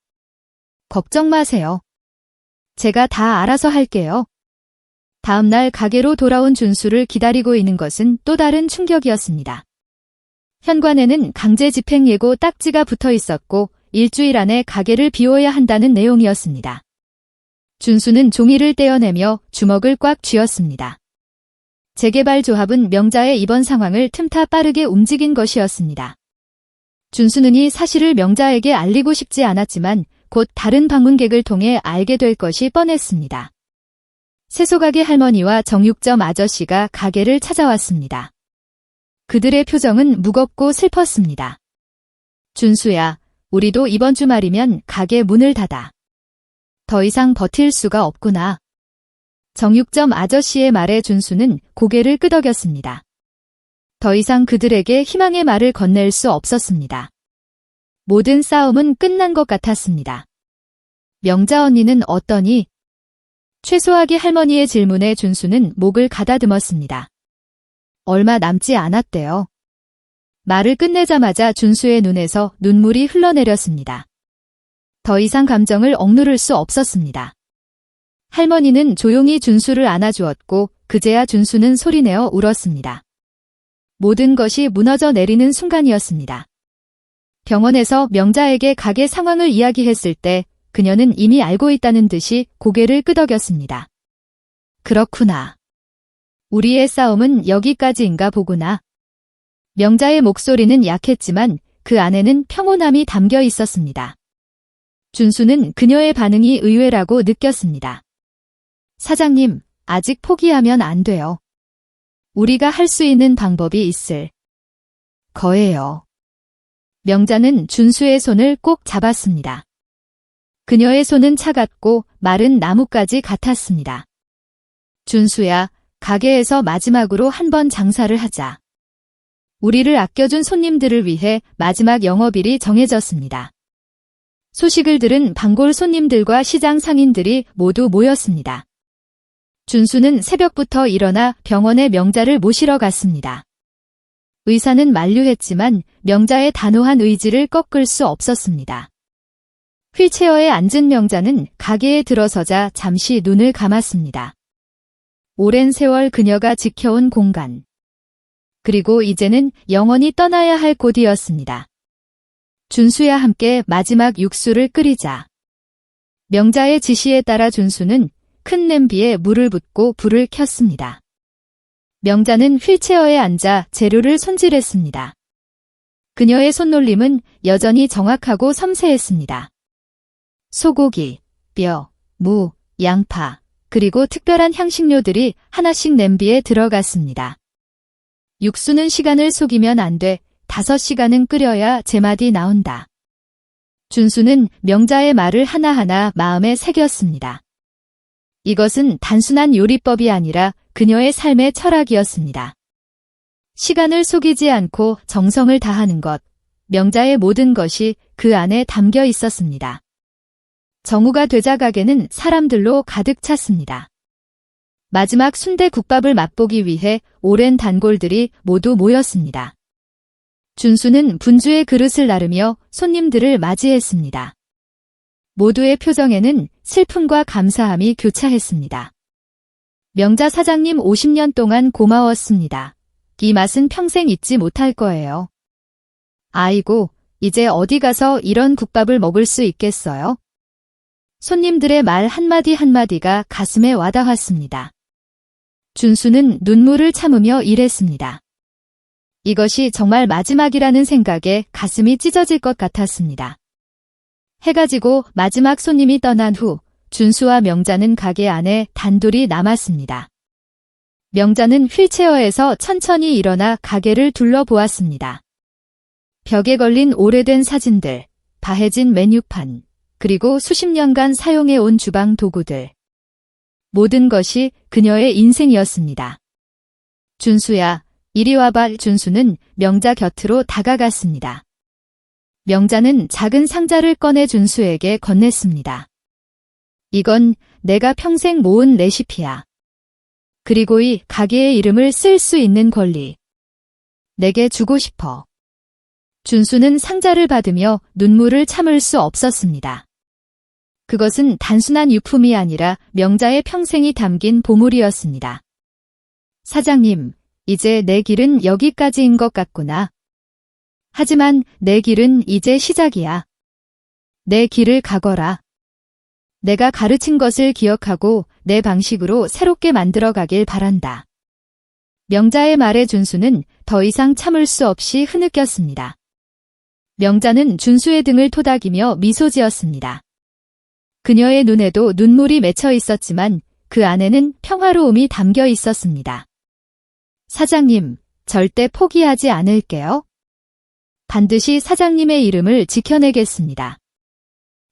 걱정 마세요. 제가 다 알아서 할게요. 다음 날 가게로 돌아온 준수를 기다리고 있는 것은 또 다른 충격이었습니다. 현관에는 강제 집행 예고 딱지가 붙어 있었고 일주일 안에 가게를 비워야 한다는 내용이었습니다. 준수는 종이를 떼어내며 주먹을 꽉 쥐었습니다. 재개발 조합은 명자의 이번 상황을 틈타 빠르게 움직인 것이었습니다. 준수는 이 사실을 명자에게 알리고 싶지 않았지만 곧 다른 방문객을 통해 알게 될 것이 뻔했습니다. 세소가게 할머니와 정육점 아저씨가 가게를 찾아왔습니다. 그들의 표정은 무겁고 슬펐습니다. 준수야, 우리도 이번 주말이면 가게 문을 닫아. 더 이상 버틸 수가 없구나. 정육점 아저씨의 말에 준수는 고개를 끄덕였습니다. 더 이상 그들에게 희망의 말을 건넬 수 없었습니다. 모든 싸움은 끝난 것 같았습니다. 명자 언니는 어떠니? 최소하게 할머니의 질문에 준수는 목을 가다듬었습니다. 얼마 남지 않았대요. 말을 끝내자마자 준수의 눈에서 눈물이 흘러내렸습니다. 더 이상 감정을 억누를 수 없었습니다. 할머니는 조용히 준수를 안아주었고 그제야 준수는 소리내어 울었습니다. 모든 것이 무너져 내리는 순간이었습니다. 병원에서 명자에게 가게 상황을 이야기했을 때 그녀는 이미 알고 있다는 듯이 고개를 끄덕였습니다. 그렇구나. 우리의 싸움은 여기까지인가 보구나. 명자의 목소리는 약했지만 그 안에는 평온함이 담겨 있었습니다. 준수는 그녀의 반응이 의외라고 느꼈습니다. 사장님, 아직 포기하면 안 돼요. 우리가 할 수 있는 방법이 있을 거예요. 명자는 준수의 손을 꼭 잡았습니다. 그녀의 손은 차갑고 마른 나뭇가지 같았습니다. 준수야, 가게에서 마지막으로 한 번 장사를 하자. 우리를 아껴준 손님들을 위해 마지막 영업일이 정해졌습니다. 소식을 들은 단골 손님들과 시장 상인들이 모두 모였습니다. 준수는 새벽부터 일어나 병원에 명자를 모시러 갔습니다. 의사는 만류했지만 명자의 단호한 의지를 꺾을 수 없었습니다. 휠체어에 앉은 명자는 가게에 들어서자 잠시 눈을 감았습니다. 오랜 세월 그녀가 지켜온 공간. 그리고 이제는 영원히 떠나야 할 곳이었습니다. 준수야 함께 마지막 육수를 끓이자. 명자의 지시에 따라 준수는 큰 냄비에 물을 붓고 불을 켰습니다. 명자는 휠체어에 앉아 재료를 손질했습니다. 그녀의 손놀림은 여전히 정확하고 섬세했습니다. 소고기, 뼈, 무, 양파, 그리고 특별한 향신료들이 하나씩 냄비에 들어갔습니다. 육수는 시간을 속이면 안 돼. 5시간은 끓여야 제맛이 나온다. 준수는 명자의 말을 하나하나 마음에 새겼습니다. 이것은 단순한 요리법이 아니라 그녀의 삶의 철학이었습니다. 시간을 속이지 않고 정성을 다하는 것, 명자의 모든 것이 그 안에 담겨 있었습니다. 정오가 되자 가게는 사람들로 가득 찼습니다. 마지막 순대국밥을 맛보기 위해 오랜 단골들이 모두 모였습니다. 준수는 분주의 그릇을 나르며 손님들을 맞이했습니다. 모두의 표정에는 슬픔과 감사함이 교차했습니다. 명자 사장님 50년 동안 고마웠습니다. 이 맛은 평생 잊지 못할 거예요. 아이고, 이제 어디 가서 이런 국밥을 먹을 수 있겠어요? 손님들의 말 한마디 한마디가 가슴에 와닿았습니다. 준수는 눈물을 참으며 일했습니다. 이것이 정말 마지막이라는 생각에 가슴이 찢어질 것 같았습니다. 해가 지고 마지막 손님이 떠난 후 준수와 명자는 가게 안에 단둘이 남았습니다. 명자는 휠체어에서 천천히 일어나 가게를 둘러보았습니다. 벽에 걸린 오래된 사진들, 바해진 메뉴판, 그리고 수십 년간 사용해온 주방 도구들. 모든 것이 그녀의 인생이었습니다. 준수야, 이리 와봐. 준수는 명자 곁으로 다가갔습니다. 명자는 작은 상자를 꺼내 준수에게 건넸습니다. 이건 내가 평생 모은 레시피야. 그리고 이 가게의 이름을 쓸 수 있는 권리. 내게 주고 싶어. 준수는 상자를 받으며 눈물을 참을 수 없었습니다. 그것은 단순한 유품이 아니라 명자의 평생이 담긴 보물이었습니다. 사장님, 이제 내 길은 여기까지인 것 같구나. 하지만 내 길은 이제 시작이야. 내 길을 가거라. 내가 가르친 것을 기억하고 내 방식으로 새롭게 만들어 가길 바란다. 명자의 말에 준수는 더 이상 참을 수 없이 흐느꼈습니다. 명자는 준수의 등을 토닥이며 미소 지었습니다. 그녀의 눈에도 눈물이 맺혀 있었지만 그 안에는 평화로움이 담겨 있었습니다. 사장님, 절대 포기하지 않을게요. 반드시 사장님의 이름을 지켜내겠습니다.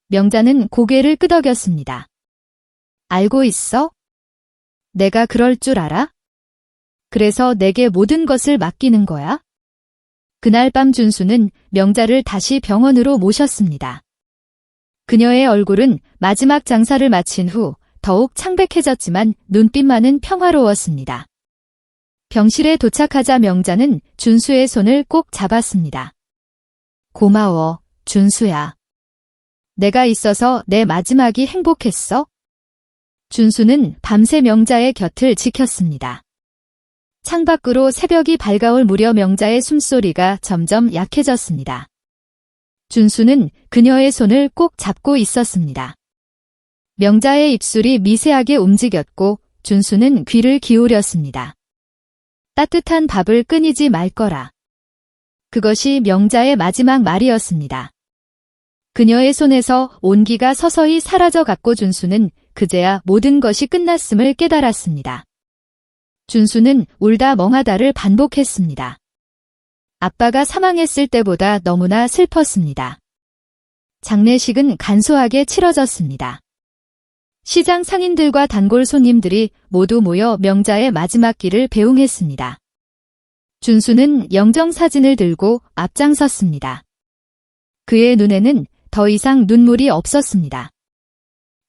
명자는 고개를 끄덕였습니다. 알고 있어? 내가 그럴 줄 알아? 그래서 내게 모든 것을 맡기는 거야? 그날 밤 준수는 명자를 다시 병원으로 모셨습니다. 그녀의 얼굴은 마지막 장사를 마친 후 더욱 창백해졌지만 눈빛만은 평화로웠습니다. 병실에 도착하자 명자는 준수의 손을 꼭 잡았습니다. 고마워, 준수야. 내가 있어서 내 마지막이 행복했어? 준수는 밤새 명자의 곁을 지켰습니다. 창밖으로 새벽이 밝아올 무렵 명자의 숨소리가 점점 약해졌습니다. 준수는 그녀의 손을 꼭 잡고 있었습니다. 명자의 입술이 미세하게 움직였고 준수는 귀를 기울였습니다. 따뜻한 밥을 끊이지 말 거라. 그것이 명자의 마지막 말이었습니다. 그녀의 손에서 온기가 서서히 사라져갔고 준수는 그제야 모든 것이 끝났음을 깨달았습니다. 준수는 울다 멍하다를 반복했습니다. 아빠가 사망했을 때보다 너무나 슬펐습니다. 장례식은 간소하게 치러졌습니다. 시장 상인들과 단골 손님들이 모두 모여 명자의 마지막 길을 배웅했습니다. 준수는 영정사진을 들고 앞장섰습니다. 그의 눈에는 더 이상 눈물이 없었습니다.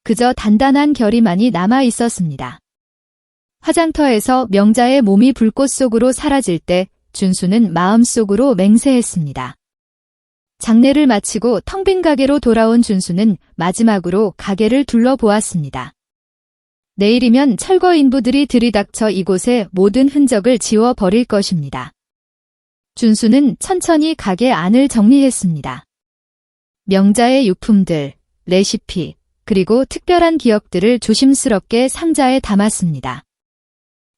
그저 단단한 결의만이 남아 있었습니다. 화장터에서 명자의 몸이 불꽃 속으로 사라질 때 준수는 마음속으로 맹세했습니다. 장례를 마치고 텅 빈 가게로 돌아온 준수는 마지막으로 가게를 둘러보았습니다. 내일이면 철거 인부들이 들이닥쳐 이곳의 모든 흔적을 지워버릴 것입니다. 준수는 천천히 가게 안을 정리했습니다. 명자의 유품들, 레시피, 그리고 특별한 기억들을 조심스럽게 상자에 담았습니다.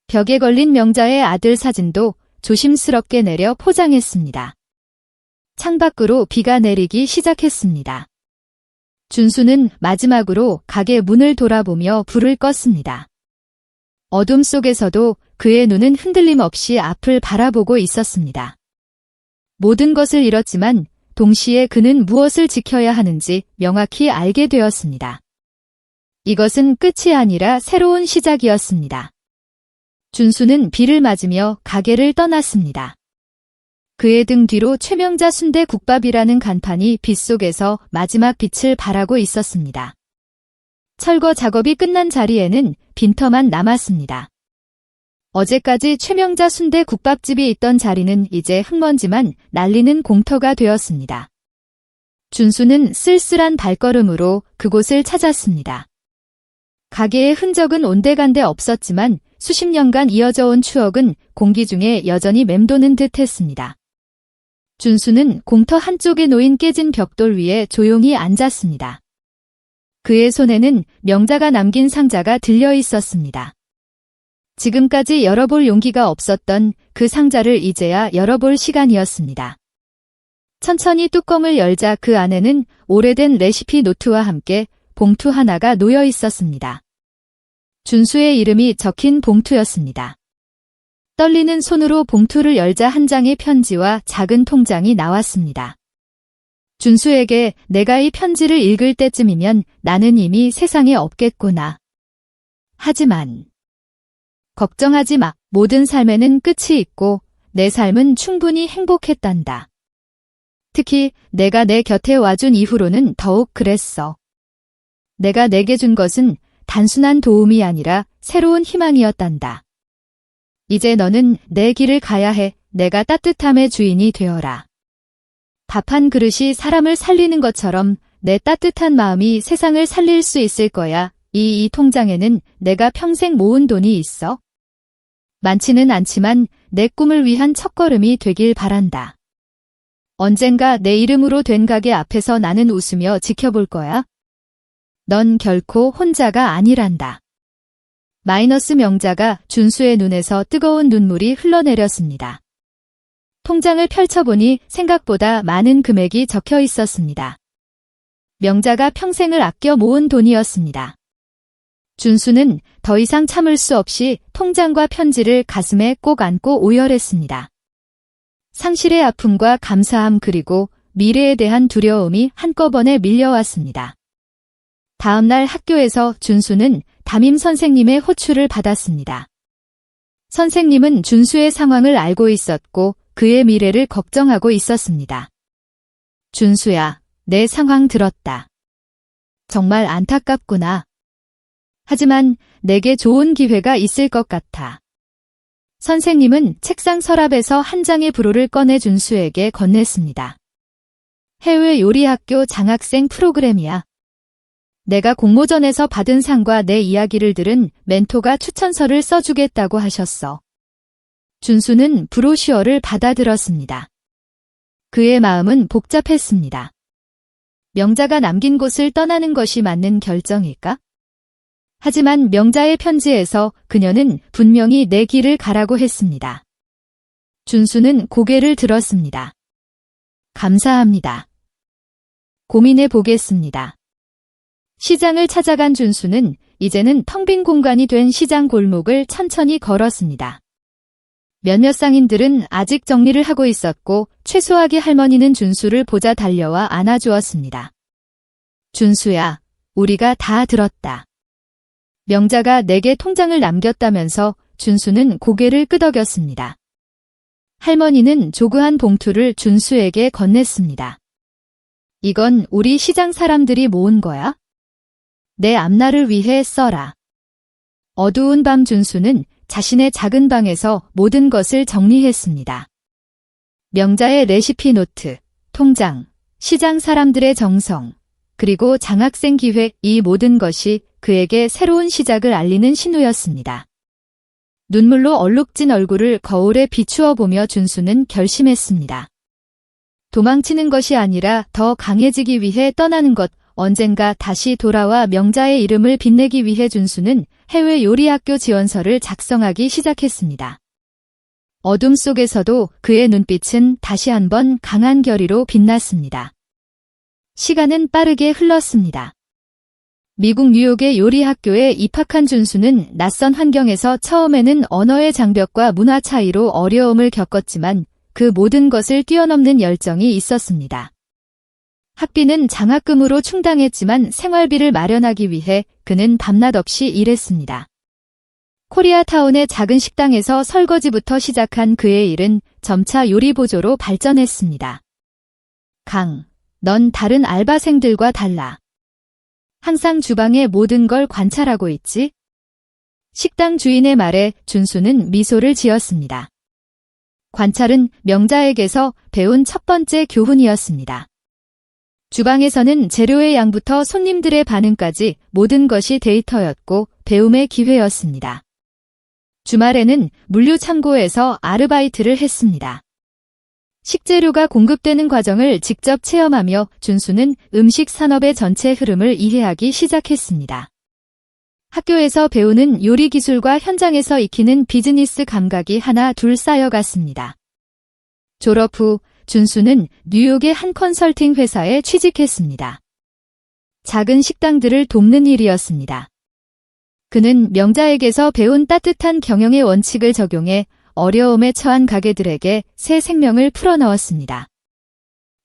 벽에 걸린 명자의 아들 사진도 조심스럽게 내려 포장했습니다. 창밖으로 비가 내리기 시작했습니다. 준수는 마지막으로 가게 문을 돌아보며 불을 껐습니다. 어둠 속에서도 그의 눈은 흔들림 없이 앞을 바라보고 있었습니다. 모든 것을 잃었지만 동시에 그는 무엇을 지켜야 하는지 명확히 알게 되었습니다. 이것은 끝이 아니라 새로운 시작이었습니다. 준수는 비를 맞으며 가게를 떠났습니다. 그의 등 뒤로 최명자 순대국밥이라는 간판이 빛 속에서 마지막 빛을 발하고 있었습니다. 철거 작업이 끝난 자리에는 빈터만 남았습니다. 어제까지 최명자 순대국밥집이 있던 자리는 이제 흙먼지만 날리는 공터가 되었습니다. 준수는 쓸쓸한 발걸음으로 그곳을 찾았습니다. 가게의 흔적은 온데간데 없었지만 수십 년간 이어져 온 추억은 공기 중에 여전히 맴도는 듯 했습니다. 준수는 공터 한쪽에 놓인 깨진 벽돌 위에 조용히 앉았습니다. 그의 손에는 명자가 남긴 상자가 들려 있었습니다. 지금까지 열어볼 용기가 없었던 그 상자를 이제야 열어볼 시간이었습니다. 천천히 뚜껑을 열자 그 안에는 오래된 레시피 노트와 함께 봉투 하나가 놓여 있었습니다. 준수의 이름이 적힌 봉투였습니다. 떨리는 손으로 봉투를 열자 한 장의 편지와 작은 통장이 나왔습니다. 준수에게 내가 이 편지를 읽을 때쯤이면 나는 이미 세상에 없겠구나. 하지만 걱정하지 마. 모든 삶에는 끝이 있고 내 삶은 충분히 행복했단다. 특히 내가 내 곁에 와준 이후로는 더욱 그랬어. 내가 내게 준 것은 단순한 도움이 아니라 새로운 희망이었단다. 이제 너는 내 길을 가야 해. 내가 따뜻함의 주인이 되어라. 밥 한 그릇이 사람을 살리는 것처럼 내 따뜻한 마음이 세상을 살릴 수 있을 거야. 이 통장에는 내가 평생 모은 돈이 있어. 많지는 않지만 내 꿈을 위한 첫걸음이 되길 바란다. 언젠가 내 이름으로 된 가게 앞에서 나는 웃으며 지켜볼 거야. 넌 결코 혼자가 아니란다. 마이너스 명자가 준수의 눈에서 뜨거운 눈물이 흘러내렸습니다. 통장을 펼쳐보니 생각보다 많은 금액이 적혀 있었습니다. 명자가 평생을 아껴 모은 돈이었습니다. 준수는 더 이상 참을 수 없이 통장과 편지를 가슴에 꼭 안고 오열했습니다. 상실의 아픔과 감사함 그리고 미래에 대한 두려움이 한꺼번에 밀려왔습니다. 다음 날 학교에서 준수는 담임 선생님의 호출을 받았습니다. 선생님은 준수의 상황을 알고 있었고 그의 미래를 걱정하고 있었습니다. 준수야, 내 상황 들었다. 정말 안타깝구나. 하지만 내게 좋은 기회가 있을 것 같아. 선생님은 책상 서랍에서 한 장의 브로를 꺼내 준수에게 건넸습니다. 해외 요리 학교 장학생 프로그램이야. 내가 공모전에서 받은 상과 내 이야기를 들은 멘토가 추천서를 써주겠다고 하셨어. 준수는 브로슈어를 받아들었습니다. 그의 마음은 복잡했습니다. 명자가 남긴 곳을 떠나는 것이 맞는 결정일까? 하지만 명자의 편지에서 그녀는 분명히 내 길을 가라고 했습니다. 준수는 고개를 들었습니다. 감사합니다. 고민해 보겠습니다. 시장을 찾아간 준수는 이제는 텅 빈 공간이 된 시장 골목을 천천히 걸었습니다. 몇몇 상인들은 아직 정리를 하고 있었고 최소하게 할머니는 준수를 보자 달려와 안아주었습니다. 준수야, 우리가 다 들었다. 명자가 내게 통장을 남겼다면서 준수는 고개를 끄덕였습니다. 할머니는 조그한 봉투를 준수에게 건넸습니다. 이건 우리 시장 사람들이 모은 거야? 내 앞날을 위해 써라. 어두운 밤 준수는 자신의 작은 방에서 모든 것을 정리했습니다. 명자의 레시피 노트, 통장, 시장 사람들의 정성, 그리고 장학생 기획, 이 모든 것이 그에게 새로운 시작을 알리는 신호였습니다. 눈물로 얼룩진 얼굴을 거울에 비추어 보며 준수는 결심했습니다. 도망치는 것이 아니라 더 강해지기 위해 떠나는 것, 언젠가 다시 돌아와 명자의 이름을 빛내기 위해 준수는 해외 요리학교 지원서를 작성하기 시작했습니다. 어둠 속에서도 그의 눈빛은 다시 한번 강한 결의로 빛났습니다. 시간은 빠르게 흘렀습니다. 미국 뉴욕의 요리학교에 입학한 준수는 낯선 환경에서 처음에는 언어의 장벽과 문화 차이로 어려움을 겪었지만 그 모든 것을 뛰어넘는 열정이 있었습니다. 학비는 장학금으로 충당했지만 생활비를 마련하기 위해 그는 밤낮 없이 일했습니다. 코리아타운의 작은 식당에서 설거지부터 시작한 그의 일은 점차 요리 보조로 발전했습니다. 강, 넌 다른 알바생들과 달라. 항상 주방의 모든 걸 관찰하고 있지? 식당 주인의 말에 준수는 미소를 지었습니다. 관찰은 명자에게서 배운 첫 번째 교훈이었습니다. 주방에서는 재료의 양부터 손님들의 반응까지 모든 것이 데이터였고 배움의 기회였습니다. 주말에는 물류 창고에서 아르바이트를 했습니다. 식재료가 공급되는 과정을 직접 체험하며 준수는 음식 산업의 전체 흐름을 이해하기 시작했습니다. 학교에서 배우는 요리 기술과 현장에서 익히는 비즈니스 감각이 하나 둘 쌓여갔습니다. 졸업 후 준수는 뉴욕의 한 컨설팅 회사에 취직했습니다. 작은 식당들을 돕는 일이었습니다. 그는 명자에게서 배운 따뜻한 경영의 원칙을 적용해 어려움에 처한 가게들에게 새 생명을 풀어넣었습니다.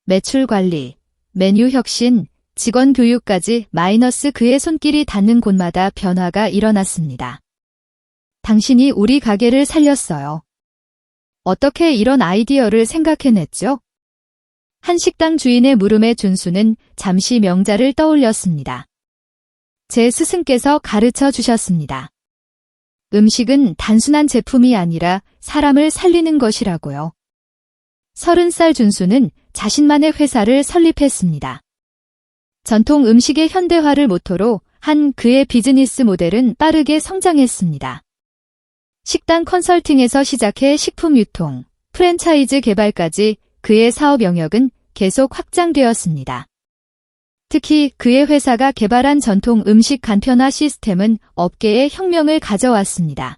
매출 관리, 메뉴 혁신, 직원 교육까지 마이너스 그의 손길이 닿는 곳마다 변화가 일어났습니다. 당신이 우리 가게를 살렸어요. 어떻게 이런 아이디어를 생각해냈죠? 한 식당 주인의 물음에 준수는 잠시 명자를 떠올렸습니다. 제 스승께서 가르쳐 주셨습니다. 음식은 단순한 제품이 아니라 사람을 살리는 것이라고요. 30살 준수는 자신만의 회사를 설립했습니다. 전통 음식의 현대화를 모토로 한 그의 비즈니스 모델은 빠르게 성장했습니다. 식당 컨설팅에서 시작해 식품 유통, 프랜차이즈 개발까지 그의 사업 영역은 계속 확장되었습니다. 특히 그의 회사가 개발한 전통 음식 간편화 시스템은 업계에 혁명을 가져왔습니다.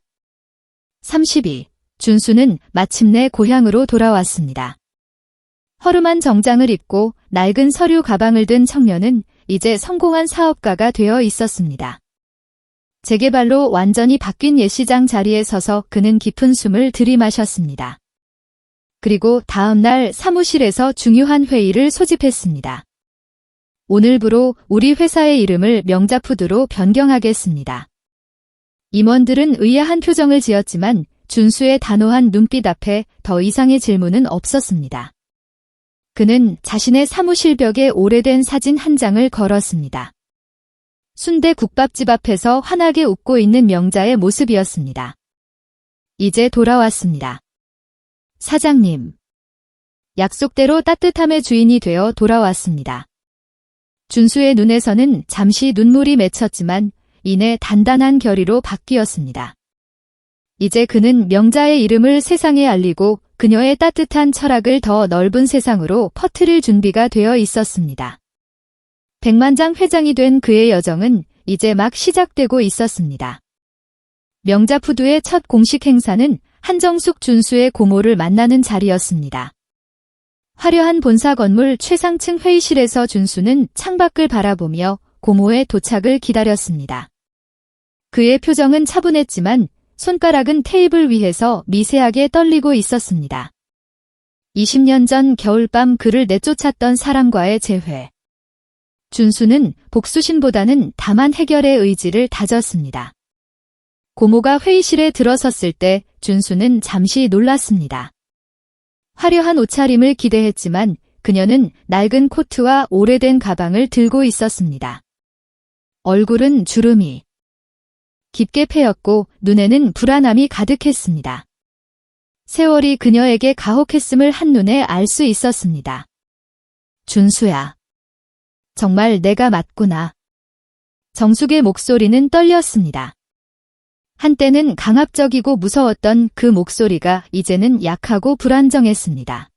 32. 준수는 마침내 고향으로 돌아왔습니다. 허름한 정장을 입고 낡은 서류 가방을 든 청년은 이제 성공한 사업가가 되어 있었습니다. 재개발로 완전히 바뀐 옛시장 자리에 서서 그는 깊은 숨을 들이마셨습니다. 그리고 다음 날 사무실에서 중요한 회의를 소집했습니다. 오늘부로 우리 회사의 이름을 명자푸드로 변경하겠습니다. 임원들은 의아한 표정을 지었지만 준수의 단호한 눈빛 앞에 더 이상의 질문은 없었습니다. 그는 자신의 사무실 벽에 오래된 사진 한 장을 걸었습니다. 순대 국밥집 앞에서 환하게 웃고 있는 명자의 모습이었습니다. 이제 돌아왔습니다. 사장님. 약속대로 따뜻함의 주인이 되어 돌아왔습니다. 준수의 눈에서는 잠시 눈물이 맺혔지만 이내 단단한 결의로 바뀌었습니다. 이제 그는 명자의 이름을 세상에 알리고 그녀의 따뜻한 철학을 더 넓은 세상으로 퍼뜨릴 준비가 되어 있었습니다. 백만장회장이 된 그의 여정은 이제 막 시작되고 있었습니다. 명자푸드의 첫 공식 행사는 한정숙 준수의 고모를 만나는 자리였습니다. 화려한 본사 건물 최상층 회의실에서 준수는 창밖을 바라보며 고모의 도착을 기다렸습니다. 그의 표정은 차분했지만 손가락은 테이블 위에서 미세하게 떨리고 있었습니다. 20년 전 겨울밤 그를 내쫓았던 사람과의 재회. 준수는 복수심보다는 다만 해결의 의지를 다졌습니다. 고모가 회의실에 들어섰을 때 준수는 잠시 놀랐습니다. 화려한 옷차림을 기대했지만 그녀는 낡은 코트와 오래된 가방을 들고 있었습니다. 얼굴은 주름이 깊게 패였고 눈에는 불안함이 가득했습니다. 세월이 그녀에게 가혹했음을 한눈에 알 수 있었습니다. 준수야. 정말 내가 맞구나. 정숙의 목소리는 떨렸습니다. 한때는 강압적이고 무서웠던 그 목소리가 이제는 약하고 불안정했습니다.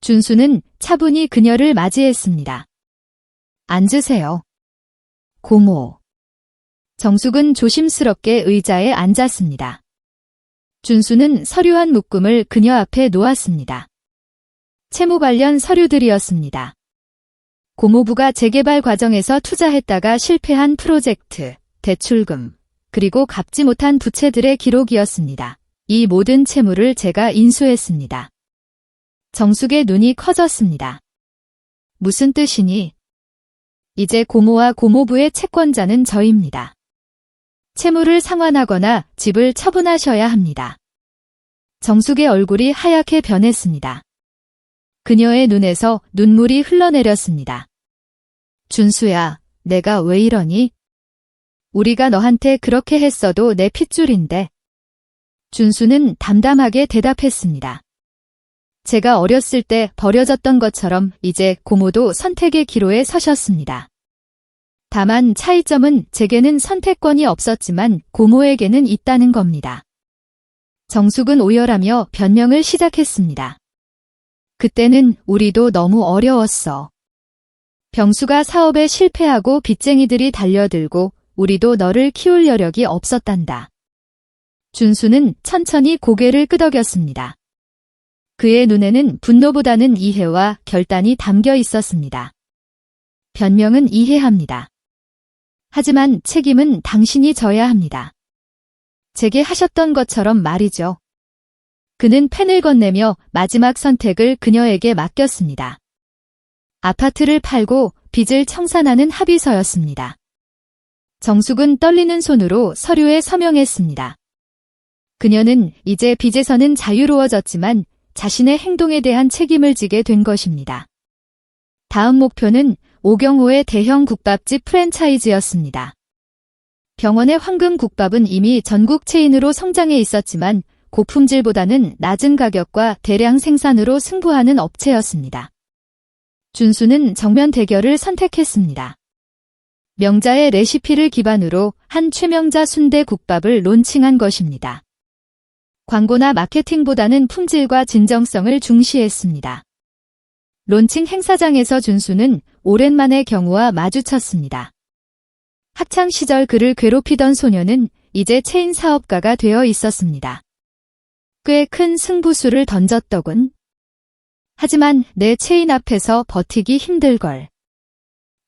준수는 차분히 그녀를 맞이했습니다. 앉으세요. 고모. 정숙은 조심스럽게 의자에 앉았습니다. 준수는 서류 한 묶음을 그녀 앞에 놓았습니다. 채무 관련 서류들이었습니다. 고모부가 재개발 과정에서 투자했다가 실패한 프로젝트, 대출금, 그리고 갚지 못한 부채들의 기록이었습니다. 이 모든 채무를 제가 인수했습니다. 정숙의 눈이 커졌습니다. 무슨 뜻이니? 이제 고모와 고모부의 채권자는 저입니다. 채무를 상환하거나 집을 처분하셔야 합니다. 정숙의 얼굴이 하얗게 변했습니다. 그녀의 눈에서 눈물이 흘러내렸습니다. 준수야, 내가 왜 이러니? 우리가 너한테 그렇게 했어도 내 핏줄인데. 준수는 담담하게 대답했습니다. 제가 어렸을 때 버려졌던 것처럼 이제 고모도 선택의 기로에 서셨습니다. 다만 차이점은 제게는 선택권이 없었지만 고모에게는 있다는 겁니다. 정숙은 오열하며 변명을 시작했습니다. 그때는 우리도 너무 어려웠어. 병수가 사업에 실패하고 빚쟁이들이 달려들고 우리도 너를 키울 여력이 없었단다. 준수는 천천히 고개를 끄덕였습니다. 그의 눈에는 분노보다는 이해와 결단이 담겨 있었습니다. 변명은 이해합니다. 하지만 책임은 당신이 져야 합니다. 제게 하셨던 것처럼 말이죠. 그는 펜을 건네며 마지막 선택을 그녀에게 맡겼습니다. 아파트를 팔고 빚을 청산하는 합의서였습니다. 정숙은 떨리는 손으로 서류에 서명했습니다. 그녀는 이제 빚에서는 자유로워졌지만 자신의 행동에 대한 책임을 지게 된 것입니다. 다음 목표는 오경호의 대형 국밥집 프랜차이즈였습니다. 병원의 황금국밥은 이미 전국 체인으로 성장해 있었지만 고품질보다는 낮은 가격과 대량 생산으로 승부하는 업체였습니다. 준수는 정면 대결을 선택했습니다. 명자의 레시피를 기반으로 한 최명자 순대국밥을 론칭한 것입니다. 광고나 마케팅보다는 품질과 진정성을 중시했습니다. 론칭 행사장에서 준수는 오랜만에 경우와 마주쳤습니다. 학창시절 그를 괴롭히던 소녀는 이제 체인 사업가가 되어 있었습니다. 꽤 큰 승부수를 던졌더군. 하지만 내 체인 앞에서 버티기 힘들걸.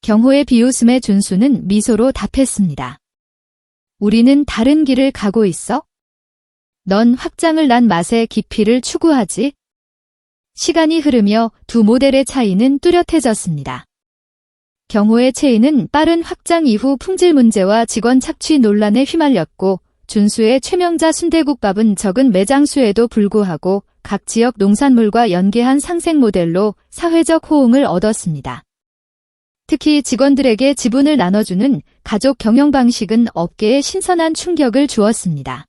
경호의 비웃음에 준수는 미소로 답했습니다. 우리는 다른 길을 가고 있어? 넌 확장을 난 맛의 깊이를 추구하지? 시간이 흐르며 두 모델의 차이는 뚜렷해졌습니다. 경호의 체인은 빠른 확장 이후 품질 문제와 직원 착취 논란에 휘말렸고 준수의 최명자 순대국밥은 적은 매장 수에도 불구하고 각 지역 농산물과 연계한 상생 모델로 사회적 호응을 얻었습니다. 특히 직원들에게 지분을 나눠주는 가족 경영 방식은 업계에 신선한 충격을 주었습니다.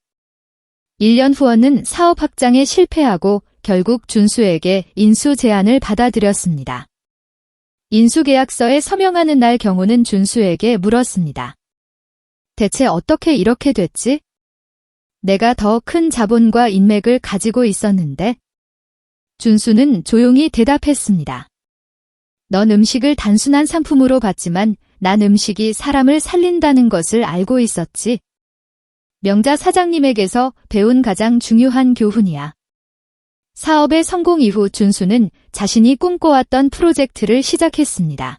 1년 후원은 사업 확장에 실패하고 결국 준수에게 인수 제안을 받아들였습니다. 인수계약서에 서명하는 날 경호는 준수에게 물었습니다. 대체 어떻게 이렇게 됐지? 내가 더 큰 자본과 인맥을 가지고 있었는데? 준수는 조용히 대답했습니다. 넌 음식을 단순한 상품으로 봤지만 난 음식이 사람을 살린다는 것을 알고 있었지. 명자 사장님에게서 배운 가장 중요한 교훈이야. 사업의 성공 이후 준수는 자신이 꿈꿔왔던 프로젝트를 시작했습니다.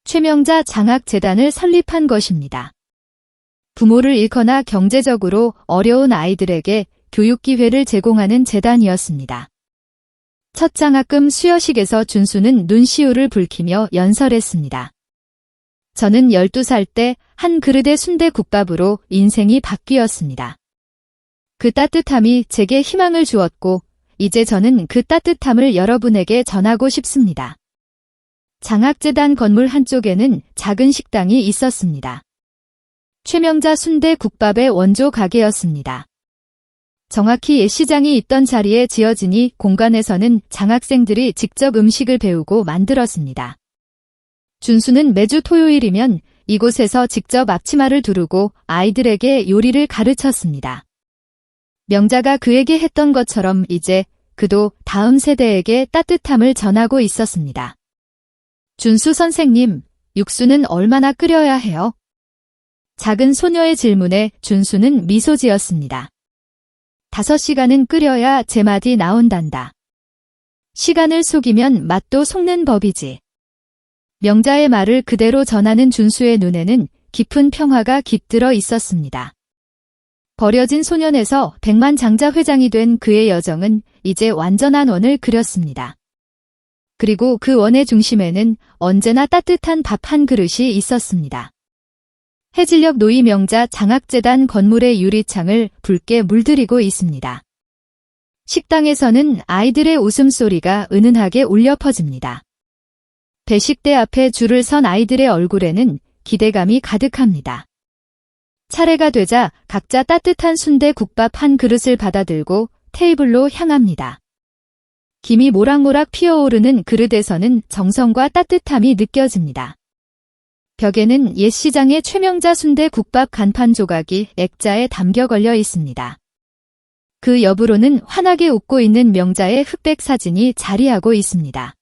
최명자 장학재단을 설립한 것입니다. 부모를 잃거나 경제적으로 어려운 아이들에게 교육 기회를 제공하는 재단이었습니다. 첫 장학금 수여식에서 준수는 눈시울을 붉히며 연설했습니다. 저는 12살 때 한 그릇의 순대국밥으로 인생이 바뀌었습니다. 그 따뜻함이 제게 희망을 주었고 이제 저는 그 따뜻함을 여러분에게 전하고 싶습니다. 장학재단 건물 한쪽에는 작은 식당이 있었습니다. 최명자 순대국밥의 원조 가게였습니다. 정확히 옛 시장이 있던 자리에 지어지니 공간에서는 장학생들이 직접 음식을 배우고 만들었습니다. 준수는 매주 토요일이면 이곳에서 직접 앞치마를 두르고 아이들에게 요리를 가르쳤습니다. 명자가 그에게 했던 것처럼 이제 그도 다음 세대에게 따뜻함을 전하고 있었습니다. 준수 선생님, 육수는 얼마나 끓여야 해요? 작은 소녀의 질문에 준수는 미소 지었습니다. 5시간은 끓여야 제맛이 나온단다. 시간을 속이면 맛도 속는 법이지. 명자의 말을 그대로 전하는 준수의 눈에는 깊은 평화가 깃들어 있었습니다. 버려진 소년에서 백만장자 회장이 된 그의 여정은 이제 완전한 원을 그렸습니다. 그리고 그 원의 중심에는 언제나 따뜻한 밥 한 그릇이 있었습니다. 해질녘 노이 명자 장학재단 건물의 유리창을 붉게 물들이고 있습니다. 식당에서는 아이들의 웃음소리가 은은하게 울려 퍼집니다. 배식대 앞에 줄을 선 아이들의 얼굴에는 기대감이 가득합니다. 차례가 되자 각자 따뜻한 순대국밥 한 그릇을 받아들고 테이블로 향합니다. 김이 모락모락 피어오르는 그릇에서는 정성과 따뜻함이 느껴집니다. 벽에는 옛 시장의 최명자 순대국밥 간판 조각이 액자에 담겨 걸려 있습니다. 그 옆으로는 환하게 웃고 있는 명자의 흑백 사진이 자리하고 있습니다.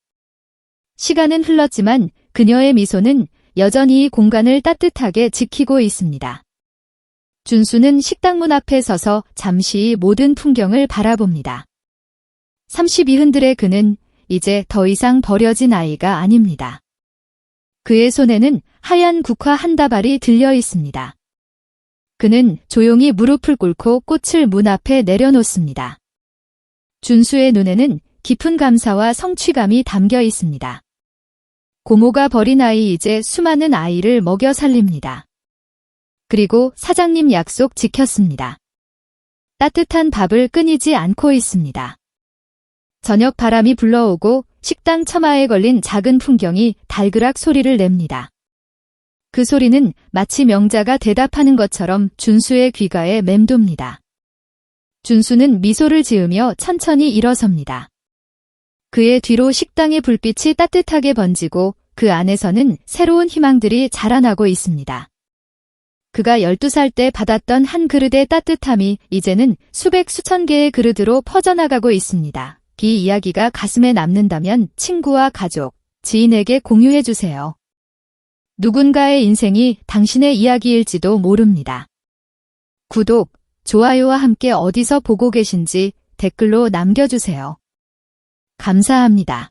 시간은 흘렀지만 그녀의 미소는 여전히 이 공간을 따뜻하게 지키고 있습니다. 준수는 식당 문 앞에 서서 잠시 모든 풍경을 바라봅니다. 32흔들의 그는 이제 더 이상 버려진 아이가 아닙니다. 그의 손에는 하얀 국화 한 다발이 들려 있습니다. 그는 조용히 무릎을 꿇고 꽃을 문 앞에 내려놓습니다. 준수의 눈에는 깊은 감사와 성취감이 담겨 있습니다. 고모가 버린 아이 이제 수많은 아이를 먹여 살립니다. 그리고 사장님 약속 지켰습니다. 따뜻한 밥을 끊이지 않고 있습니다. 저녁 바람이 불러오고 식당 처마에 걸린 작은 풍경이 달그락 소리를 냅니다. 그 소리는 마치 명자가 대답하는 것처럼 준수의 귀가에 맴돕니다. 준수는 미소를 지으며 천천히 일어섭니다. 그의 뒤로 식당의 불빛이 따뜻하게 번지고 그 안에서는 새로운 희망들이 자라나고 있습니다. 그가 12살 때 받았던 한 그릇의 따뜻함이 이제는 수백 수천 개의 그릇으로 퍼져나가고 있습니다. 이 이야기가 가슴에 남는다면 친구와 가족, 지인에게 공유해주세요. 누군가의 인생이 당신의 이야기일지도 모릅니다. 구독, 좋아요와 함께 어디서 보고 계신지 댓글로 남겨주세요. 감사합니다.